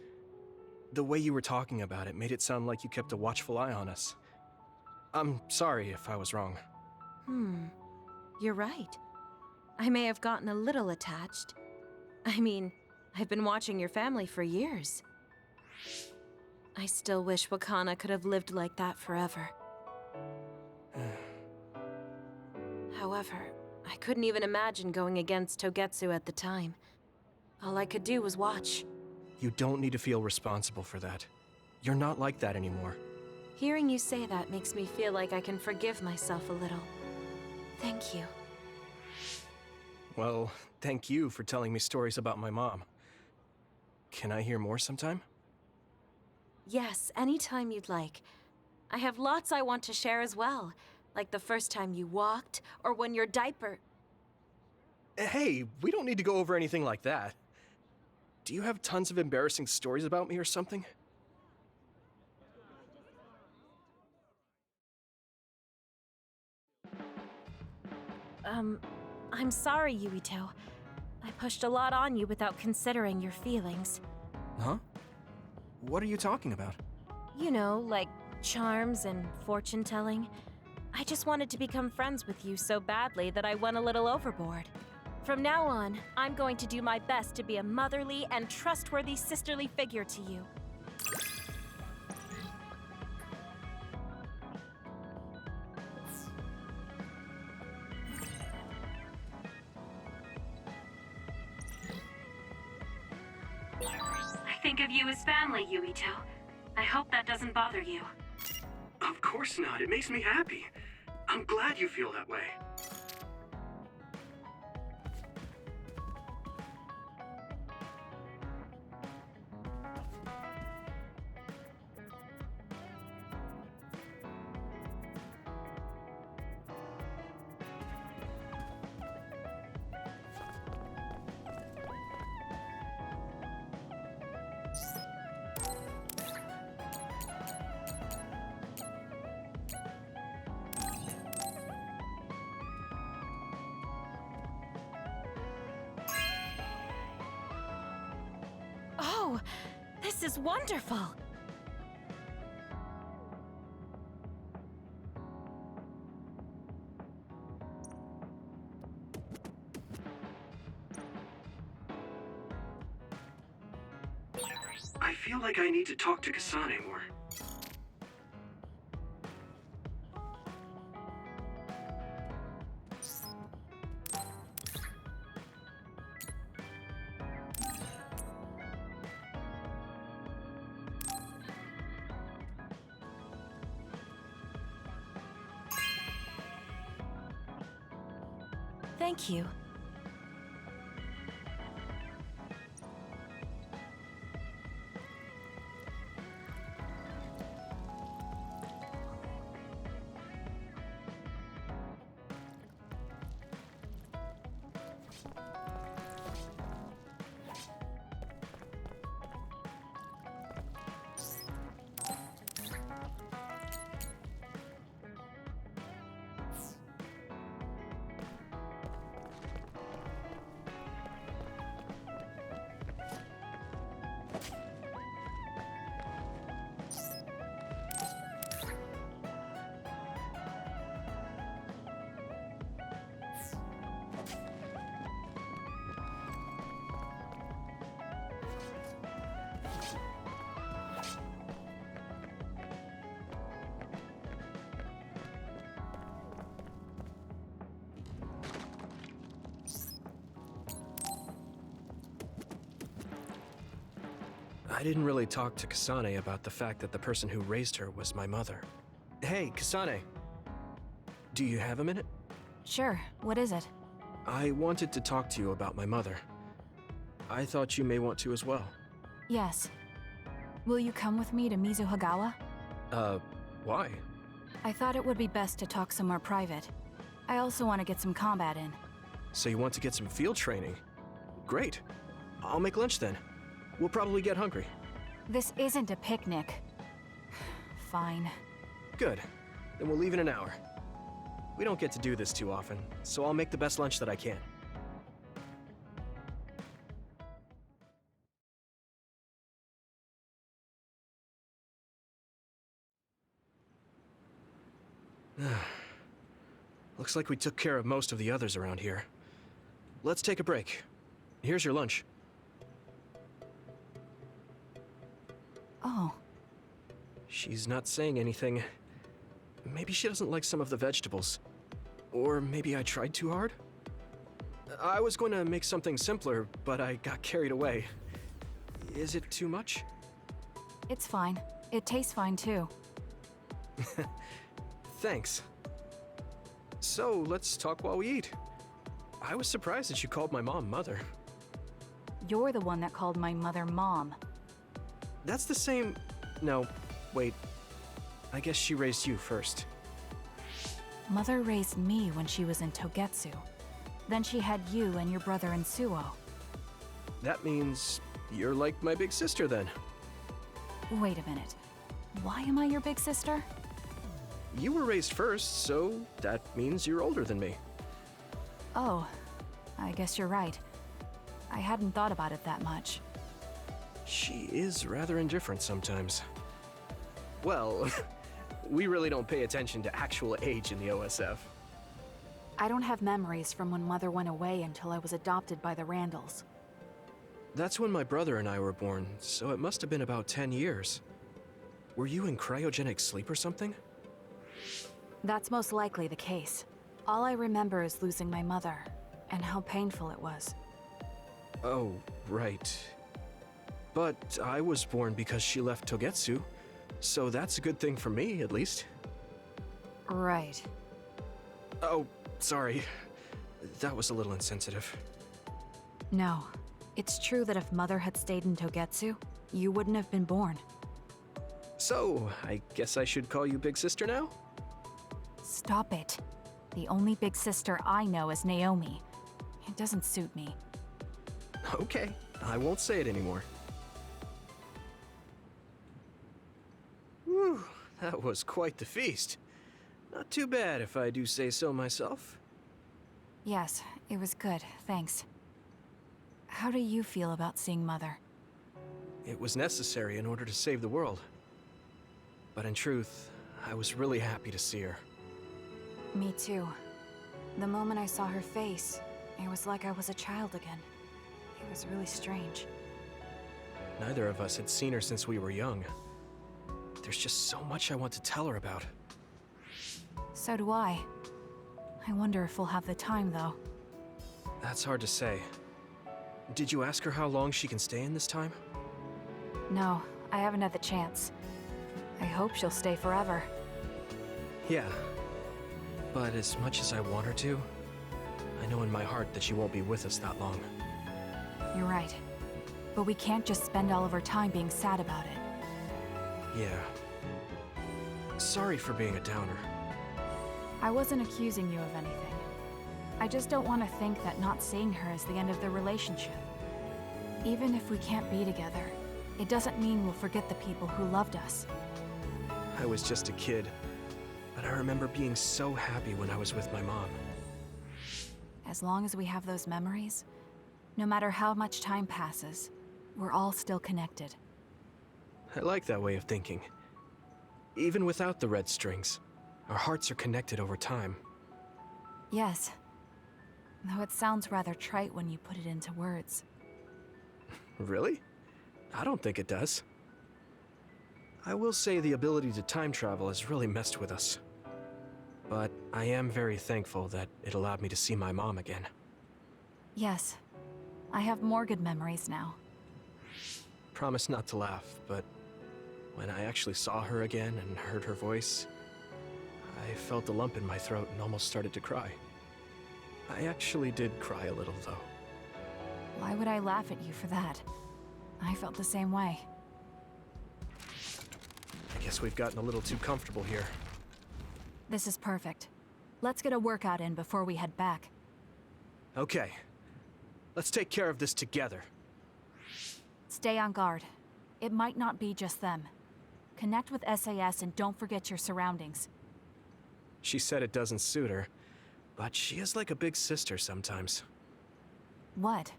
the way you were talking about it made it sound like you kept a watchful eye on us. I'm sorry if I was wrong. You're right. I may have gotten a little attached. I mean, I've been watching your family for years. I still wish Wakana could have lived like that forever. However, I couldn't even imagine going against Togetsu at the time. All I could do was watch. You don't need to feel responsible for that. You're not like that anymore. Hearing you say that makes me feel like I can forgive myself a little. Thank you. Well, thank you for telling me stories about my mom. Can I hear more sometime? Yes, anytime you'd like. I have lots I want to share as well, like the first time you walked, or when your diaper... Hey, we don't need to go over anything like that. Do you have tons of embarrassing stories about me or something? I'm sorry, Yuito. I pushed a lot on you without considering your feelings. Huh? What are you talking about? You know, like charms and fortune-telling. I just wanted to become friends with you so badly that I went a little overboard. From now on, I'm going to do my best to be a motherly and trustworthy sisterly figure to you. I think of you as family, Yuito. I hope that doesn't bother you. Of course not. It makes me happy. I'm glad you feel that way. Oh, this is wonderful! I feel like I need to talk to Kasane more. Thank you. I didn't really talk to Kasane about the fact that the person who raised her was my mother. Hey, Kasane. Do you have a minute? Sure, what is it? I wanted to talk to you about my mother. I thought you may want to as well. Yes. Will you come with me to Mizuhagawa? Why? I thought it would be best to talk somewhere private. I also want to get some combat in. So you want to get some field training? Great. I'll make lunch then. We'll probably get hungry. This isn't a picnic. Fine. Good. Then we'll leave in an hour. We don't get to do this too often, so I'll make the best lunch that I can. Looks like we took care of most of the others around here. Let's take a break. Here's your lunch. Oh. She's not saying anything. Maybe she doesn't like some of the vegetables. Or maybe I tried too hard? I was going to make something simpler, but I got carried away. Is it too much? It's fine. It tastes fine too. Thanks. So, let's talk while we eat. I was surprised that you called my mom Mother. You're the one that called my mother Mom. That's the same... No, wait. I guess she raised you first. Mother raised me when she was in Togetsu. Then she had you and your brother in Suo. That means you're like my big sister then. Wait a minute. Why am I your big sister? You were raised first, so that means you're older than me. Oh, I guess you're right. I hadn't thought about it that much. She is rather indifferent sometimes. Well, we really don't pay attention to actual age in the OSF. I don't have memories from when Mother went away until I was adopted by the Randalls. That's when my brother and I were born, so it must have been about 10 years. Were you in cryogenic sleep or something? That's most likely the case. All I remember is losing my mother, and how painful it was. Oh, right. But I was born because she left Togetsu, so that's a good thing for me, at least. Right. Oh, sorry. That was a little insensitive. No. It's true that if Mother had stayed in Togetsu, you wouldn't have been born. So, I guess I should call you Big Sister now? Stop it. The only big sister I know is Naomi. It doesn't suit me. Okay, I won't say it anymore. Whew, that was quite the feast. Not too bad if I do say so myself. Yes, it was good, thanks. How do you feel about seeing Mother? It was necessary in order to save the world. But in truth, I was really happy to see her. Me too. The moment I saw her face, it was like I was a child again. It was really strange. Neither of us had seen her since we were young. There's just so much I want to tell her about. So do I. I wonder if we'll have the time, though. That's hard to say. Did you ask her how long she can stay in this time? No, I haven't had the chance. I hope she'll stay forever. Yeah. But as much as I want her to, I know in my heart that she won't be with us that long. You're right. But we can't just spend all of our time being sad about it. Yeah. Sorry for being a downer. I wasn't accusing you of anything. I just don't want to think that not seeing her is the end of the relationship. Even if we can't be together, it doesn't mean we'll forget the people who loved us. I was just a kid, but I remember being so happy when I was with my mom. As long as we have those memories, no matter how much time passes, we're all still connected. I like that way of thinking. Even without the red strings, our hearts are connected over time. Yes. Though it sounds rather trite when you put it into words. Really? I don't think it does. I will say the ability to time travel has really messed with us. But I am very thankful that it allowed me to see my mom again. Yes. I have more good memories now. Promise not to laugh, but when I actually saw her again and heard her voice, I felt a lump in my throat and almost started to cry. I actually did cry a little, though. Why would I laugh at you for that? I felt the same way. I guess we've gotten a little too comfortable here. This is perfect. Let's get a workout in before we head back. Okay. Let's take care of this together. Stay on guard. It might not be just them. Connect with SAS and don't forget your surroundings. She said it doesn't suit her, but she is like a big sister sometimes. What?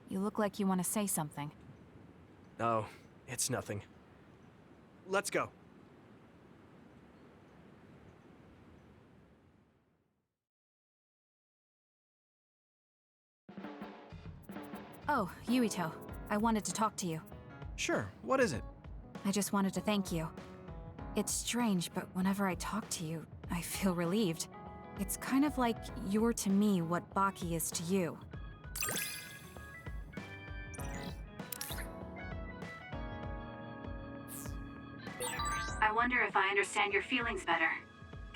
You look like you want to say something. Oh, it's nothing. Let's go. Oh, Yuito. I wanted to talk to you. Sure, what is it? I just wanted to thank you. It's strange, but whenever I talk to you, I feel relieved. It's kind of like you're to me what Baki is to you. I wonder if I understand your feelings better.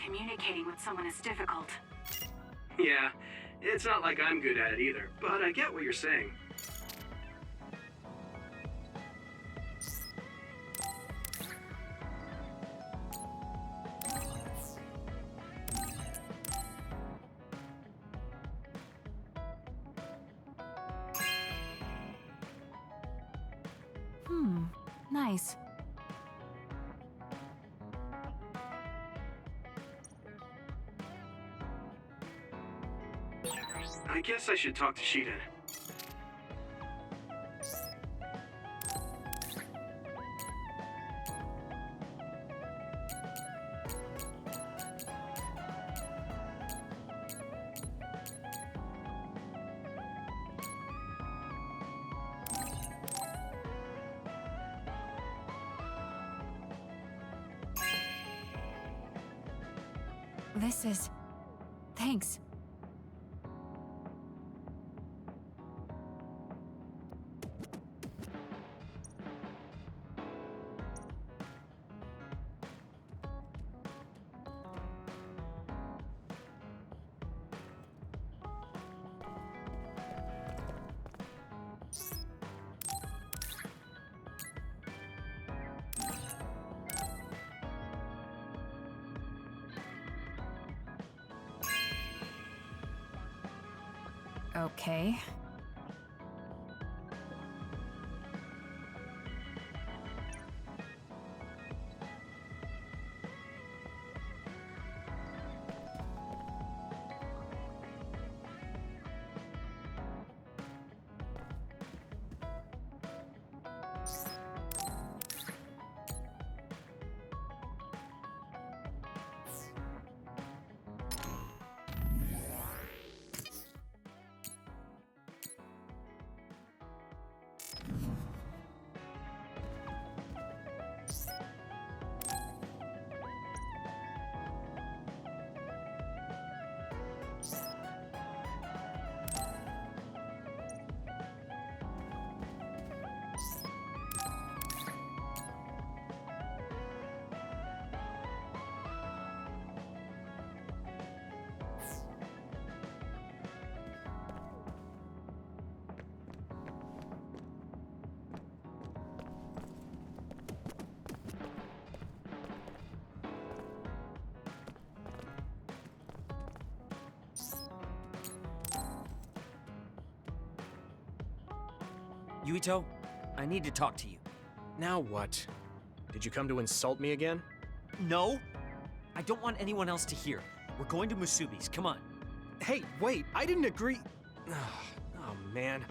Communicating with someone is difficult. Yeah, it's not like I'm good at it either, but I get what you're saying. Nice. I guess I should talk to Shiden. This is... Thanks. Okay. Yuito, I need to talk to you. Now what? Did you come to insult me again? No. I don't want anyone else to hear. We're going to Musubi's, come on. Hey, wait, I didn't agree. Oh, man.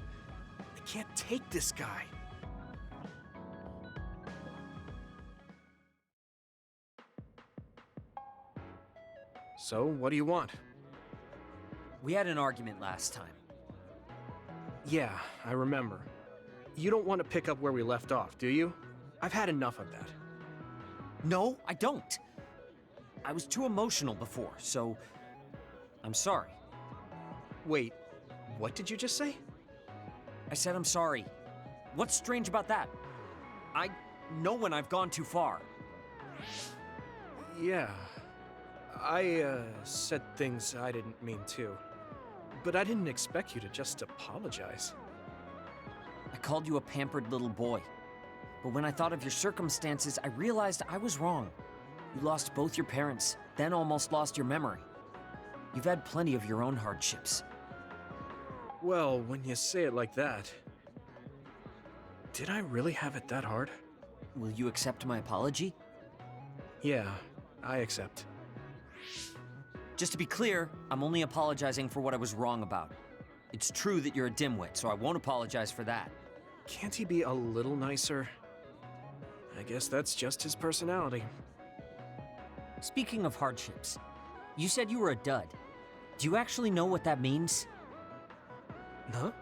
I can't take this guy. So, what do you want? We had an argument last time. Yeah, I remember. You don't want to pick up where we left off, do you? I've had enough of that. No, I don't. I was too emotional before, so I'm sorry. Wait, what did you just say? I said I'm sorry. What's strange about that? I know when I've gone too far. Yeah. I said things I didn't mean to. But I didn't expect you to just apologize. I called you a pampered little boy. But when I thought of your circumstances, I realized I was wrong. You lost both your parents, then almost lost your memory. You've had plenty of your own hardships. Well, when you say it like that... Did I really have it that hard? Will you accept my apology? Yeah, I accept. Just to be clear, I'm only apologizing for what I was wrong about. It's true that you're a dimwit, so I won't apologize for that. Can't he be a little nicer? I guess that's just his personality. Speaking of hardships, you said you were a dud. Do you actually know what that means? Huh?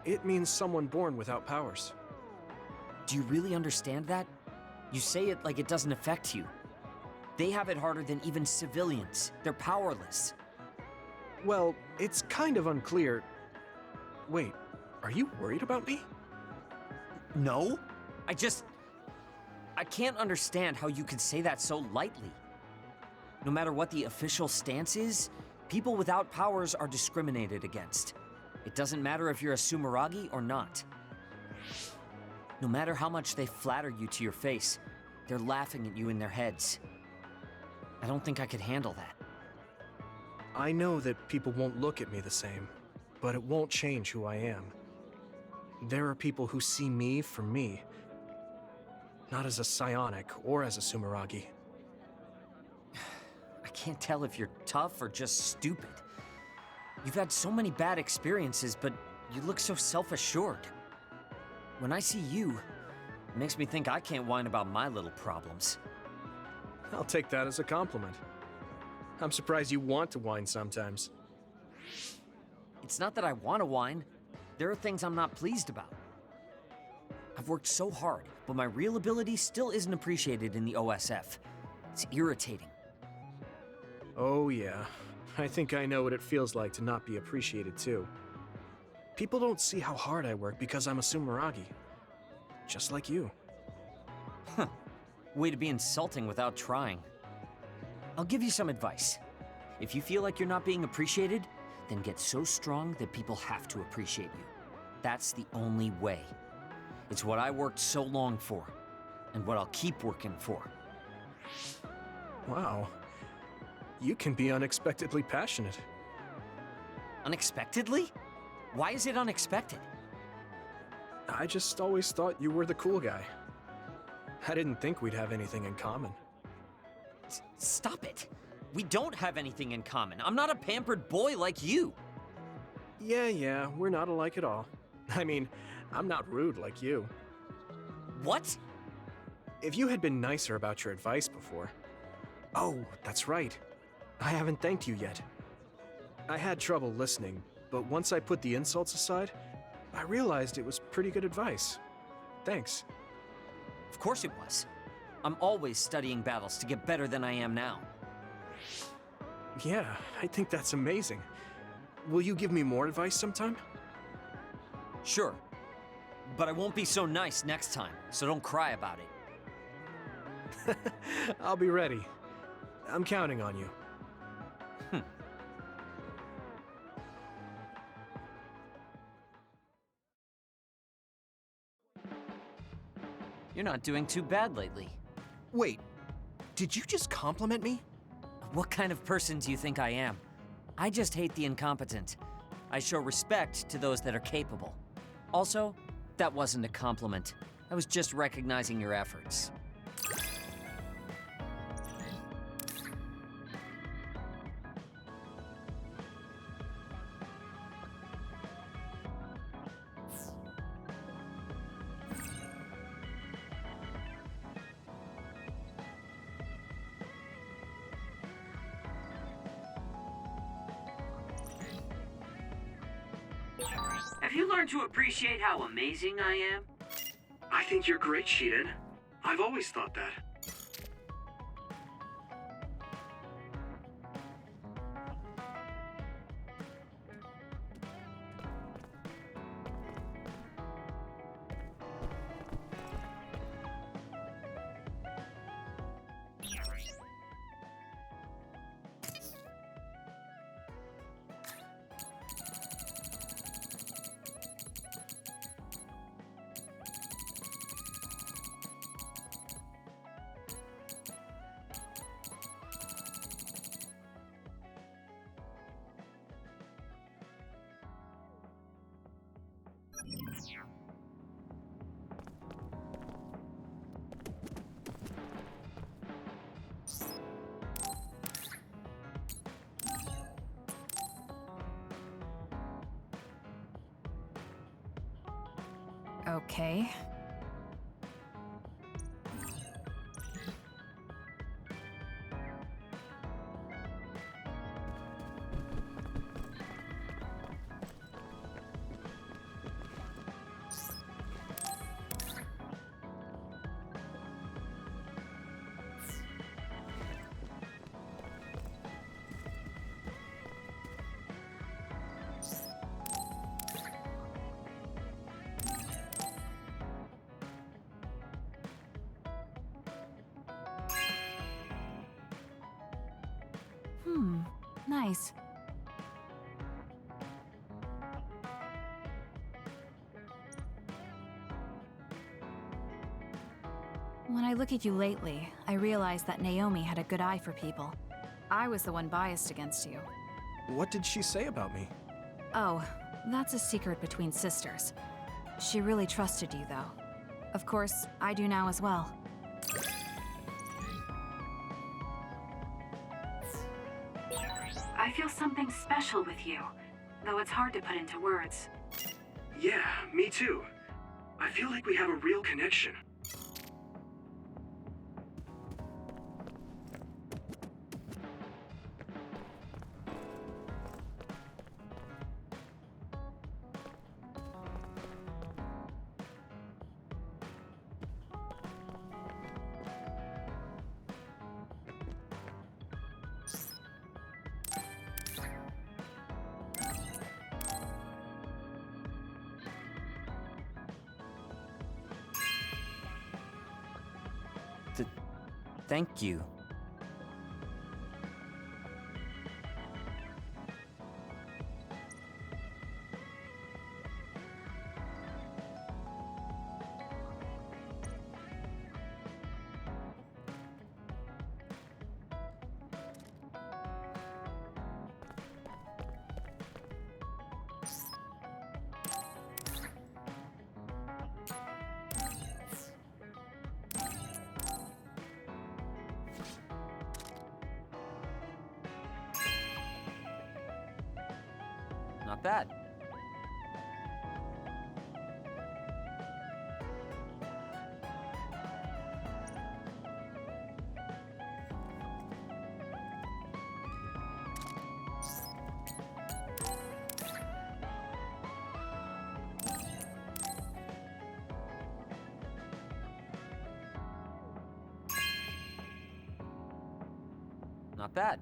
It means someone born without powers. Do you really understand that? You say it like it doesn't affect you. They have it harder than even civilians. They're powerless. Well, it's kind of unclear. Wait, are you worried about me? No. I can't understand how you could say that so lightly. No matter what the official stance is, people without powers are discriminated against. It doesn't matter if you're a Sumeragi or not. No matter how much they flatter you to your face, they're laughing at you in their heads. I don't think I could handle that. I know that people won't look at me the same, but it won't change who I am. There are people who see me for me, not as a psionic or as a Sumeragi. I can't tell if you're tough or just stupid. You've had so many bad experiences, but you look so self-assured. When I see you, it makes me think I can't whine about my little problems. I'll take that as a compliment. I'm surprised you want to whine sometimes. It's not that I want to whine. There are things I'm not pleased about. I've worked so hard, but my real ability still isn't appreciated in the OSF. It's irritating. Oh yeah, I think I know what it feels like to not be appreciated too. People don't see how hard I work because I'm a Sumeragi. Just like you. Huh. Way to be insulting without trying. I'll give you some advice. If you feel like you're not being appreciated, then get so strong that people have to appreciate you. That's the only way. It's what I worked so long for, and what I'll keep working for. Wow. You can be unexpectedly passionate. Unexpectedly? Why is it unexpected? I just always thought you were the cool guy. I didn't think we'd have anything in common. Stop it. We don't have anything in common. I'm not a pampered boy like you. Yeah, we're not alike at all. I mean, I'm not rude like you. What? If you had been nicer about your advice before... Oh, that's right. I haven't thanked you yet. I had trouble listening, but once I put the insults aside, I realized it was pretty good advice. Thanks. Of course it was. I'm always studying battles to get better than I am now. Yeah, I think that's amazing. Will you give me more advice sometime? Sure. But I won't be so nice next time, so don't cry about it. I'll be ready. I'm counting on you. You're not doing too bad lately. Wait, did you just compliment me? What kind of person do you think I am? I just hate the incompetent. I show respect to those that are capable. Also, that wasn't a compliment. I was just recognizing your efforts. Have you learned to appreciate how amazing I am? I think you're great, Shiden. I've always thought that. Okay. Nice. When I look at you lately, I realize that Naomi had a good eye for people. I was the one biased against you. What did she say about me? Oh, that's a secret between sisters. She really trusted you, though. Of course, I do now as well. I feel something special with you, though it's hard to put into words. Yeah, me too. I feel like we have a real connection. Thank you. Not bad. Not bad.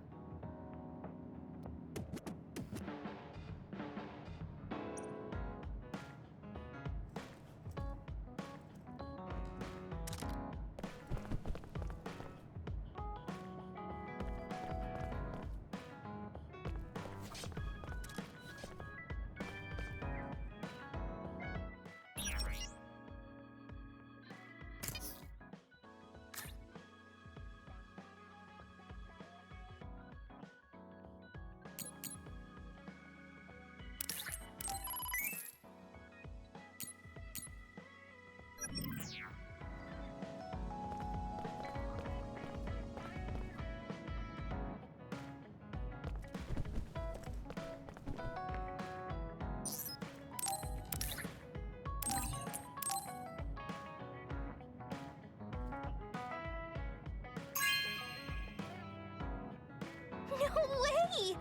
No way!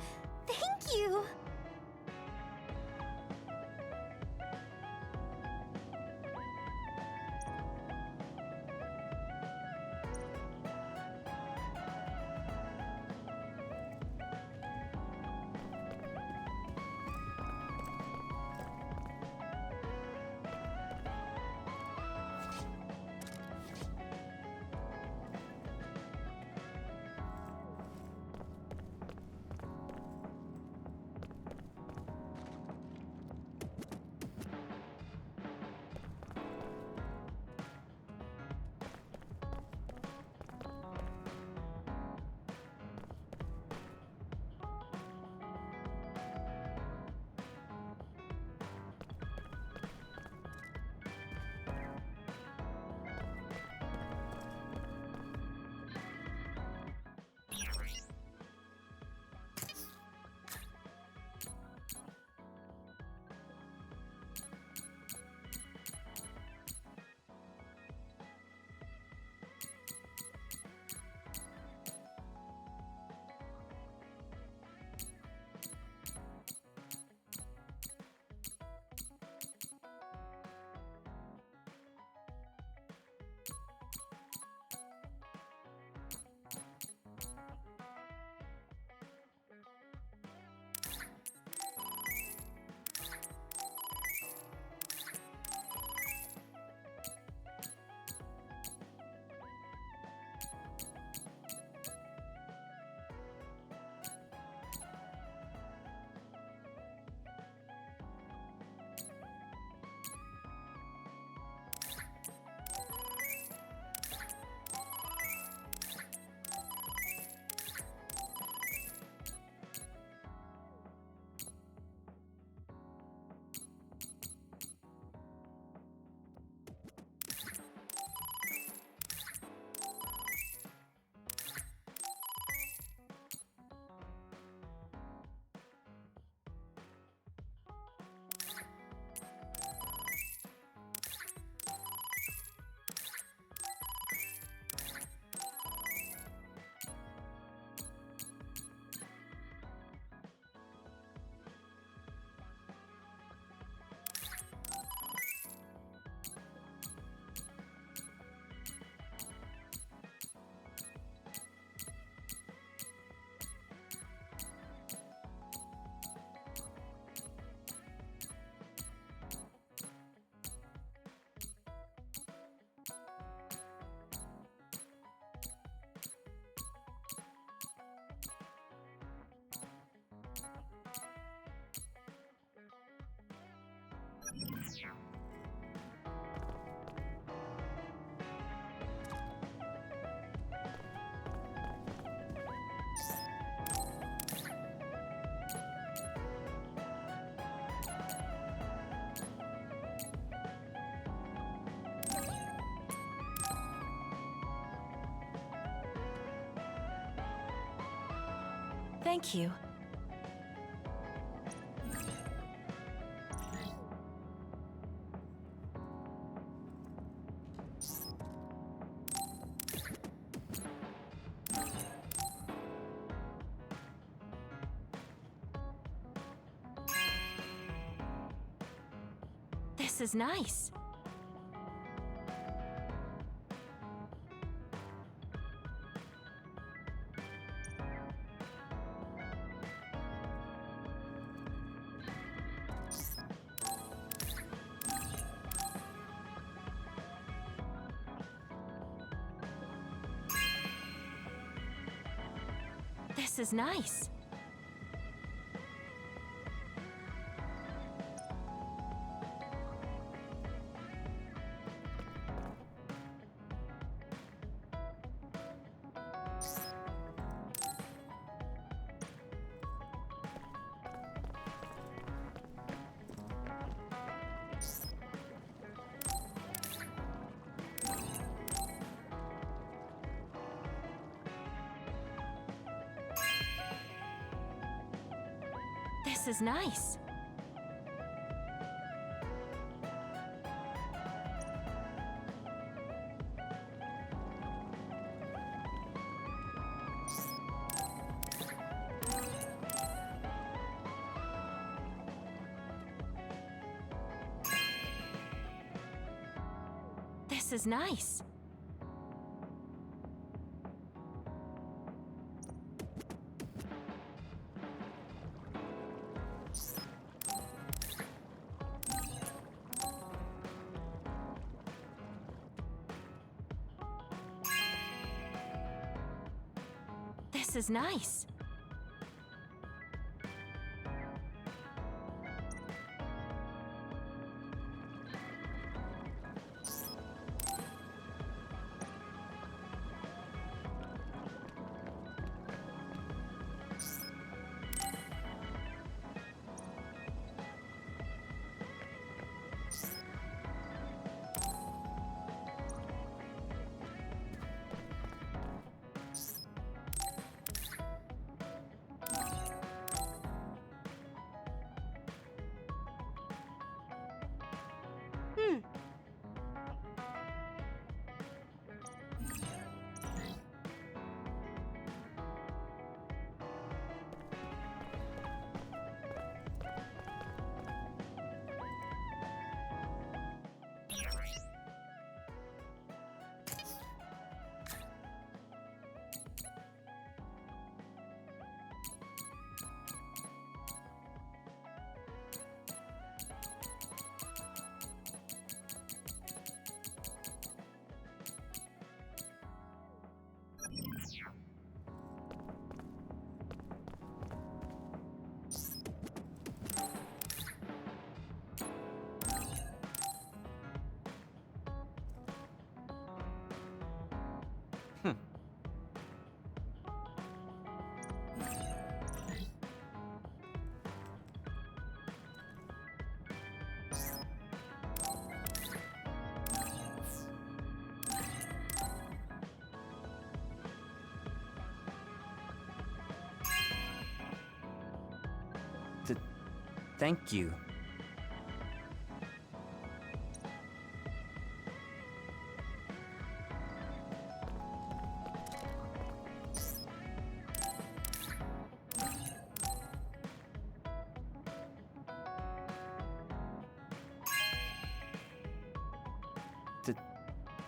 Thank you! Thank you. This is nice. This is nice. This is nice. This is nice. This is nice. Thank you.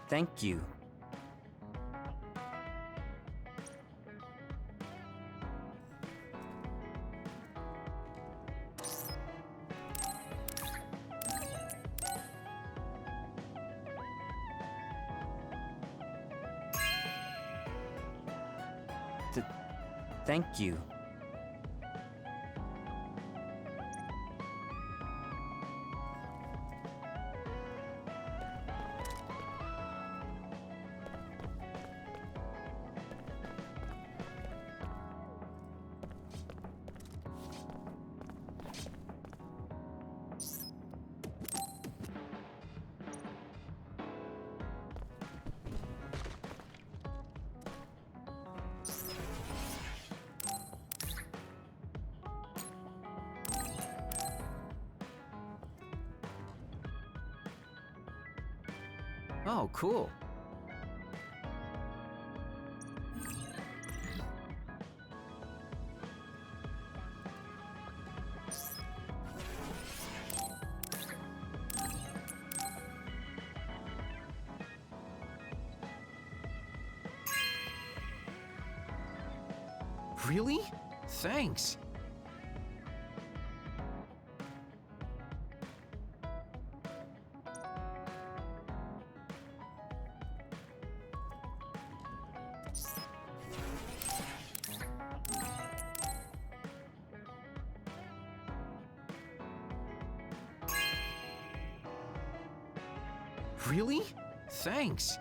Thank you. Thank you. Oh, cool. Really? Thanks. Really? Thanks.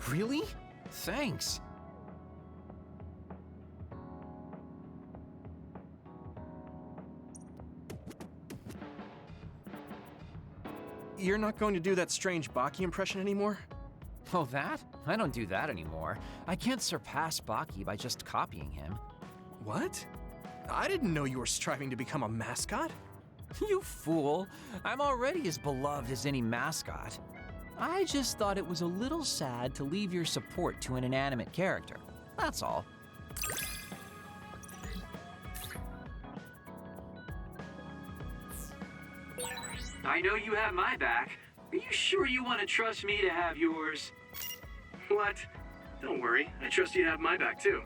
Really? Thanks. You're not going to do that strange Baki impression anymore? Oh, that? I don't do that anymore. I can't surpass Baki by just copying him. What? I didn't know you were striving to become a mascot. You fool! I'm already as beloved as any mascot. I just thought it was a little sad to leave your support to an inanimate character. That's all. I know you have my back. Are you sure you want to trust me to have yours? What? Don't worry, I trust you to have my back too.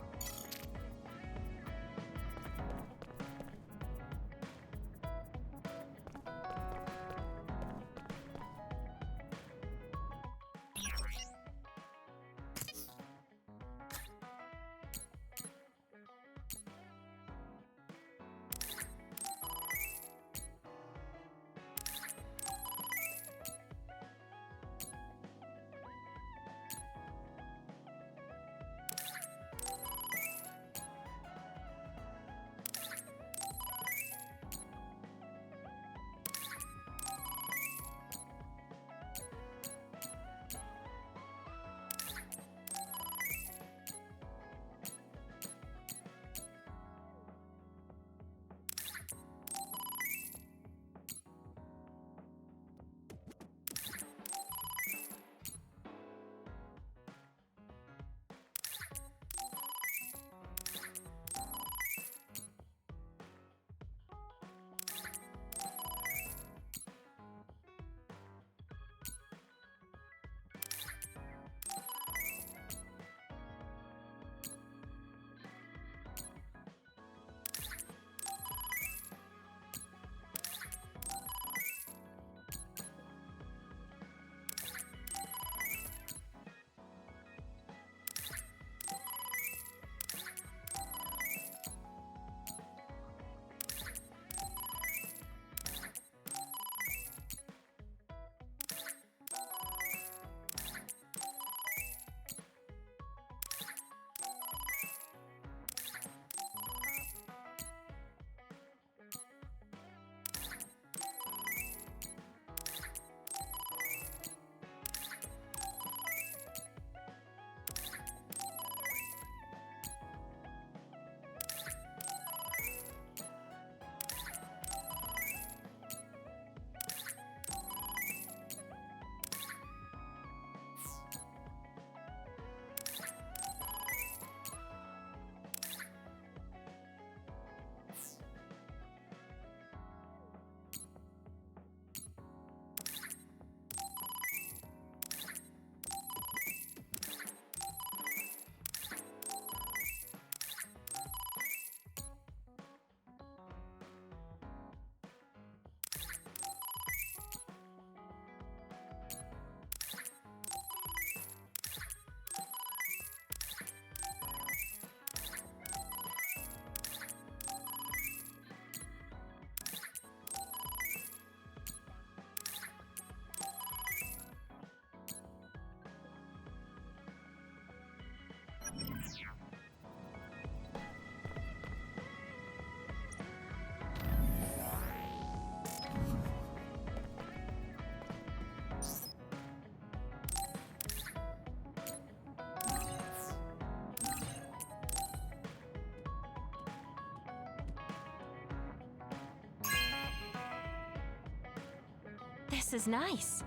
This is nice.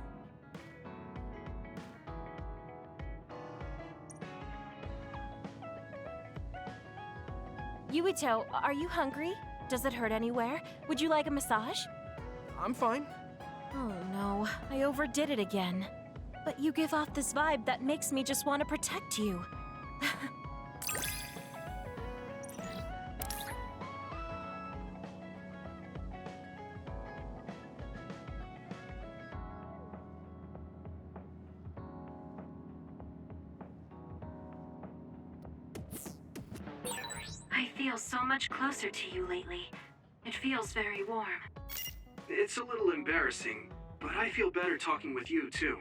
Yuito, are you hungry? Does it hurt anywhere? Would you like a massage? I'm fine. Oh no, I overdid it again. But you give off this vibe that makes me just want to protect you. I feel so much closer to you lately. It feels very warm. It's a little embarrassing, but I feel better talking with you, too.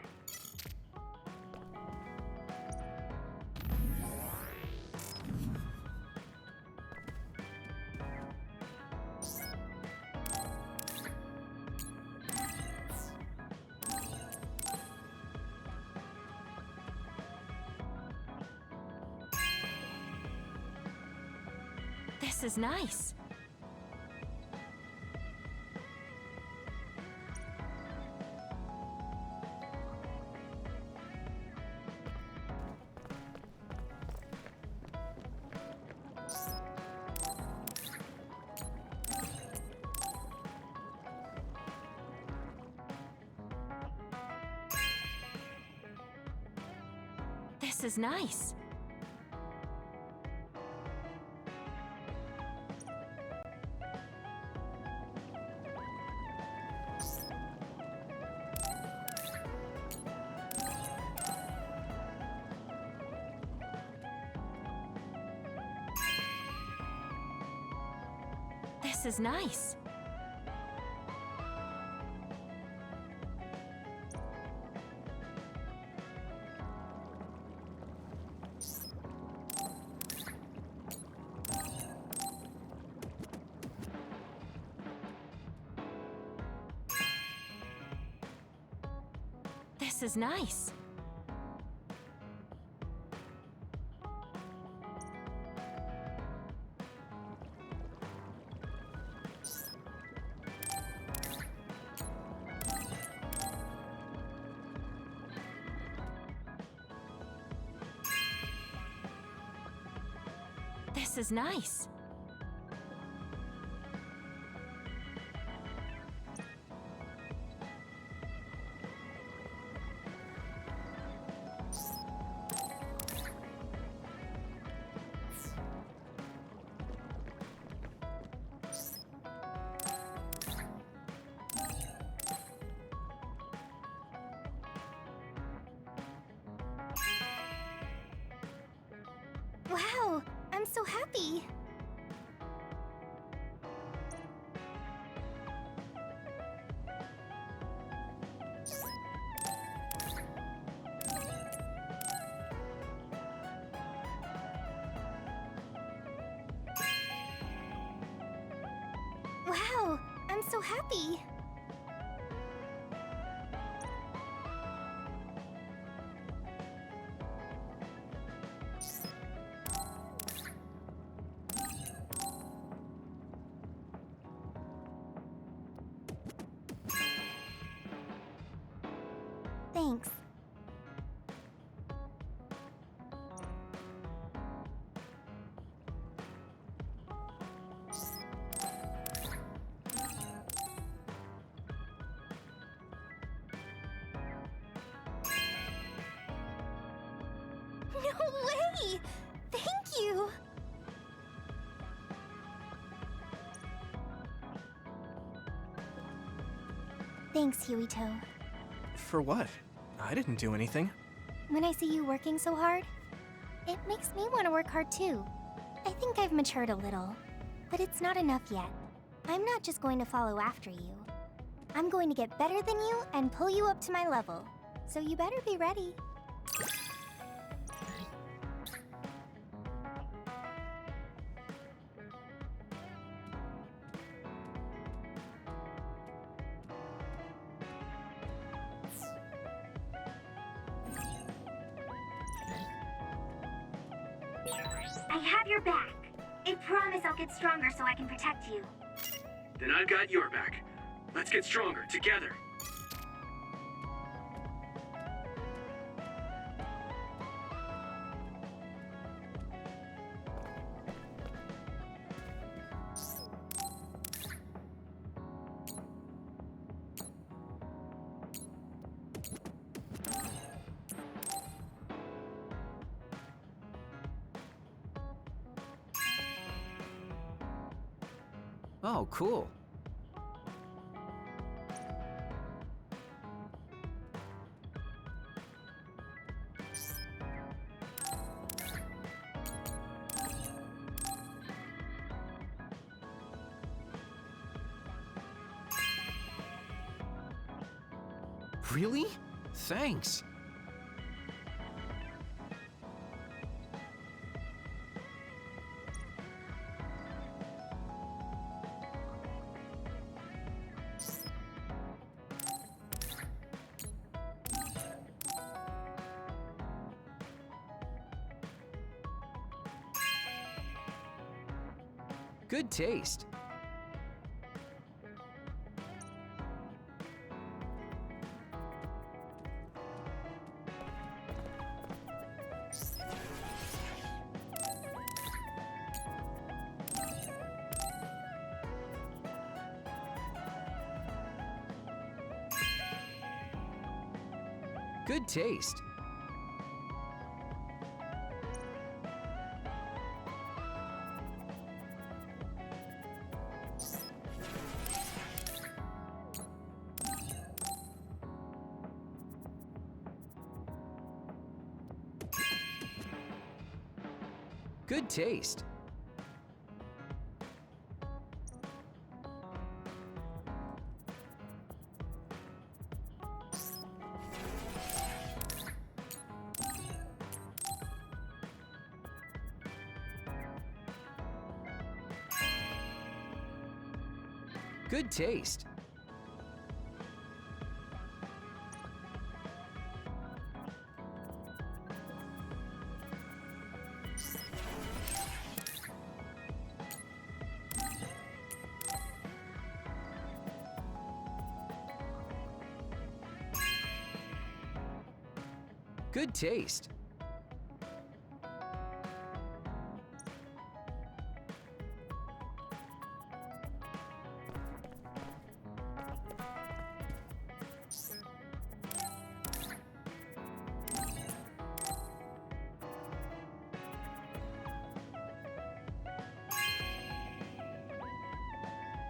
This is nice. This is nice. This is nice. This is nice. This is nice. Wow, I'm so happy. Wow, I'm so happy. Thanks. No way! Thank you! Thanks, Yuito. For what? I didn't do anything. When I see you working so hard, it makes me want to work hard too. I think I've matured a little, but it's not enough yet. I'm not just going to follow after you. I'm going to get better than you and pull you up to my level. So you better be ready. I have your back. I promise I'll get stronger so I can protect you. Then I've got your back. Let's get stronger together. Oh, cool. Really? Thanks. Good taste. Good taste. Good taste. Good taste. Good taste.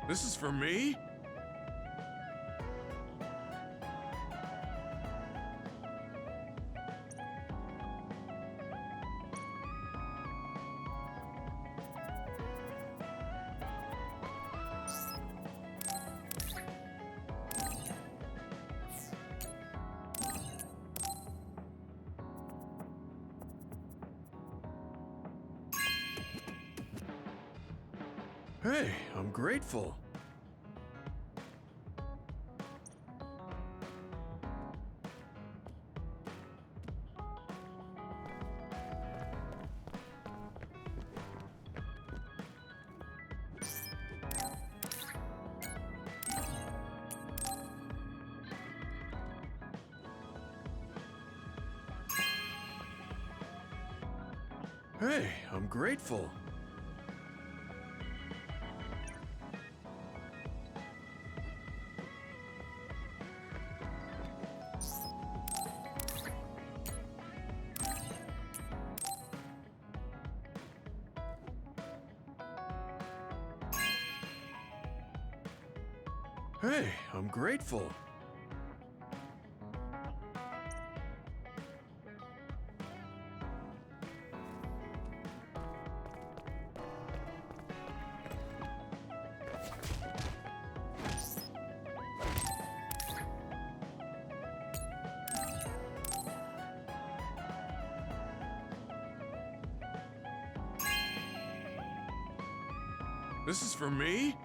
This is for me? Hey, I'm grateful. Hey, I'm grateful. Hey, I'm grateful. This is for me?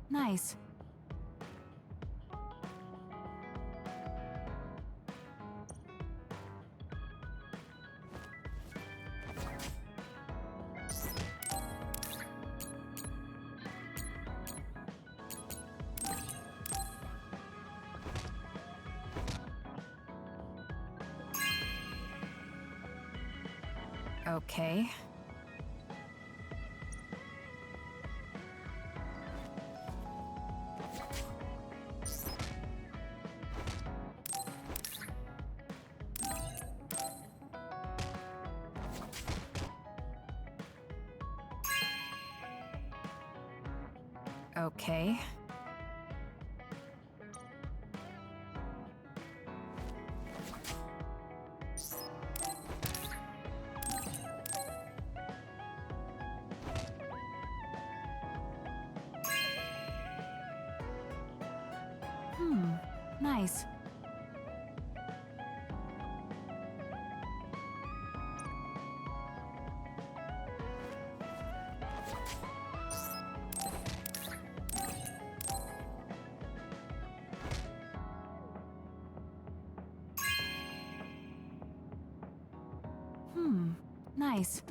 Nice. Okay. Okay. Nice. Nice.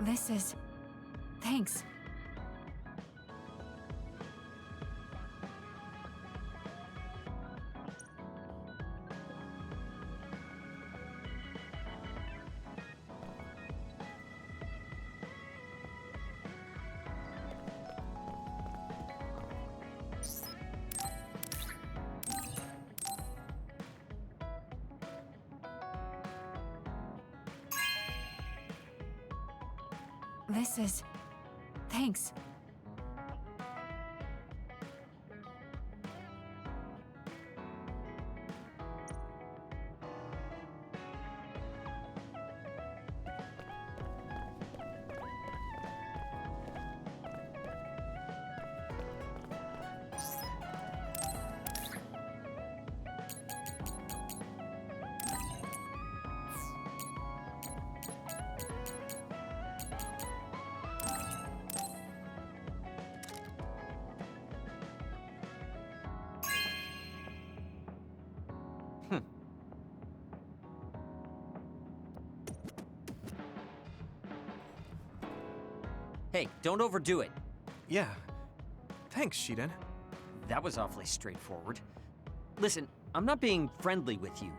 This is... Thanks. This is... Thanks. Hey, don't overdo it. Yeah. Thanks, Shiden. That was awfully straightforward. Listen, I'm not being friendly with you.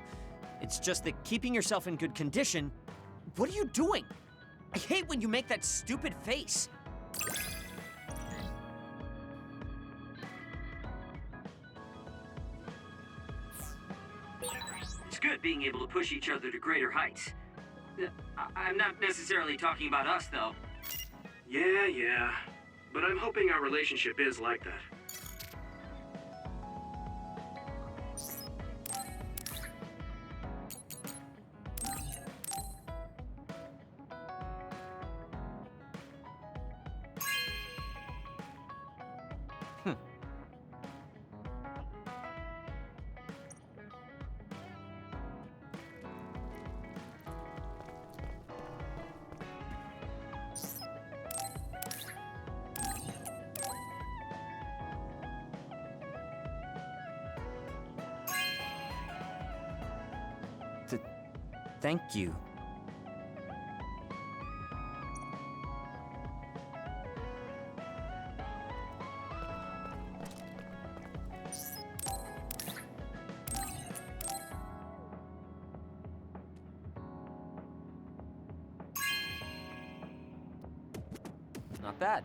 It's just that keeping yourself in good condition... What are you doing? I hate when you make that stupid face. It's good being able to push each other to greater heights. I'm not necessarily talking about us, though. Yeah. But I'm hoping our relationship is like that. Thank you. Not bad.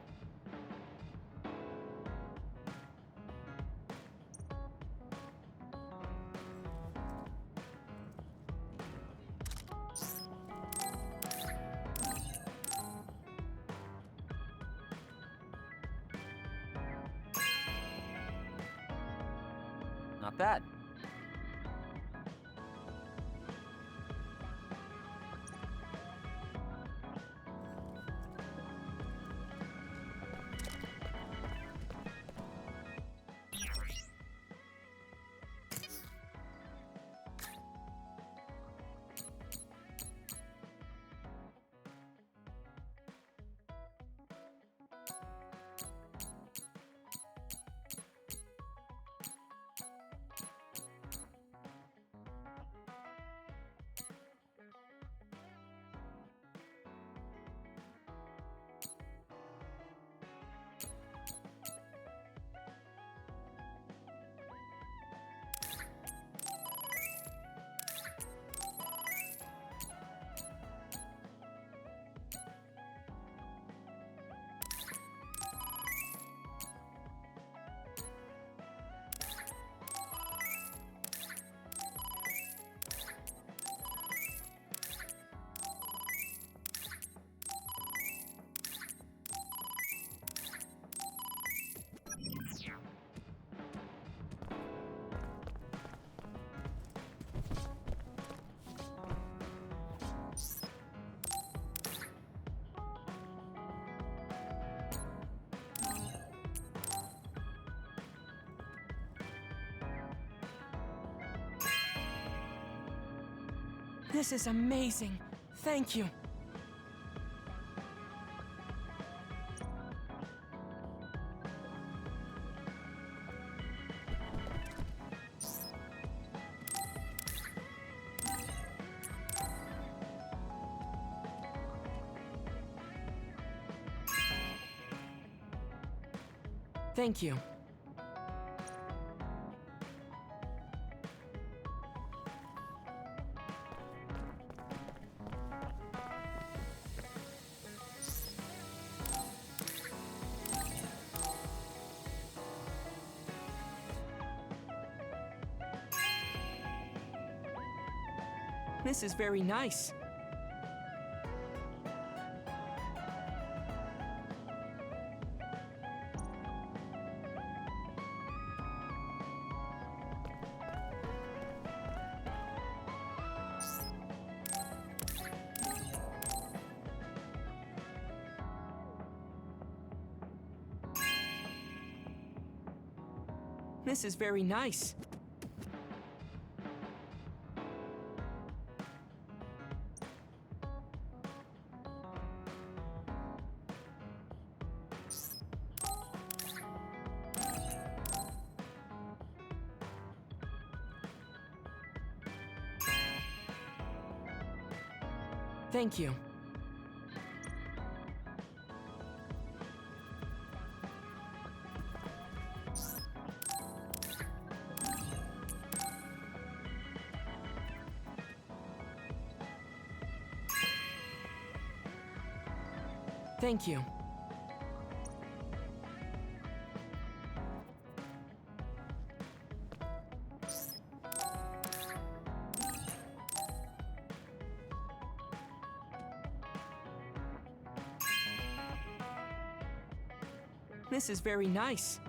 Not bad. This is amazing. Thank you. Thank you. This is very nice. This is very nice. Thank you. Thank you. This is very nice.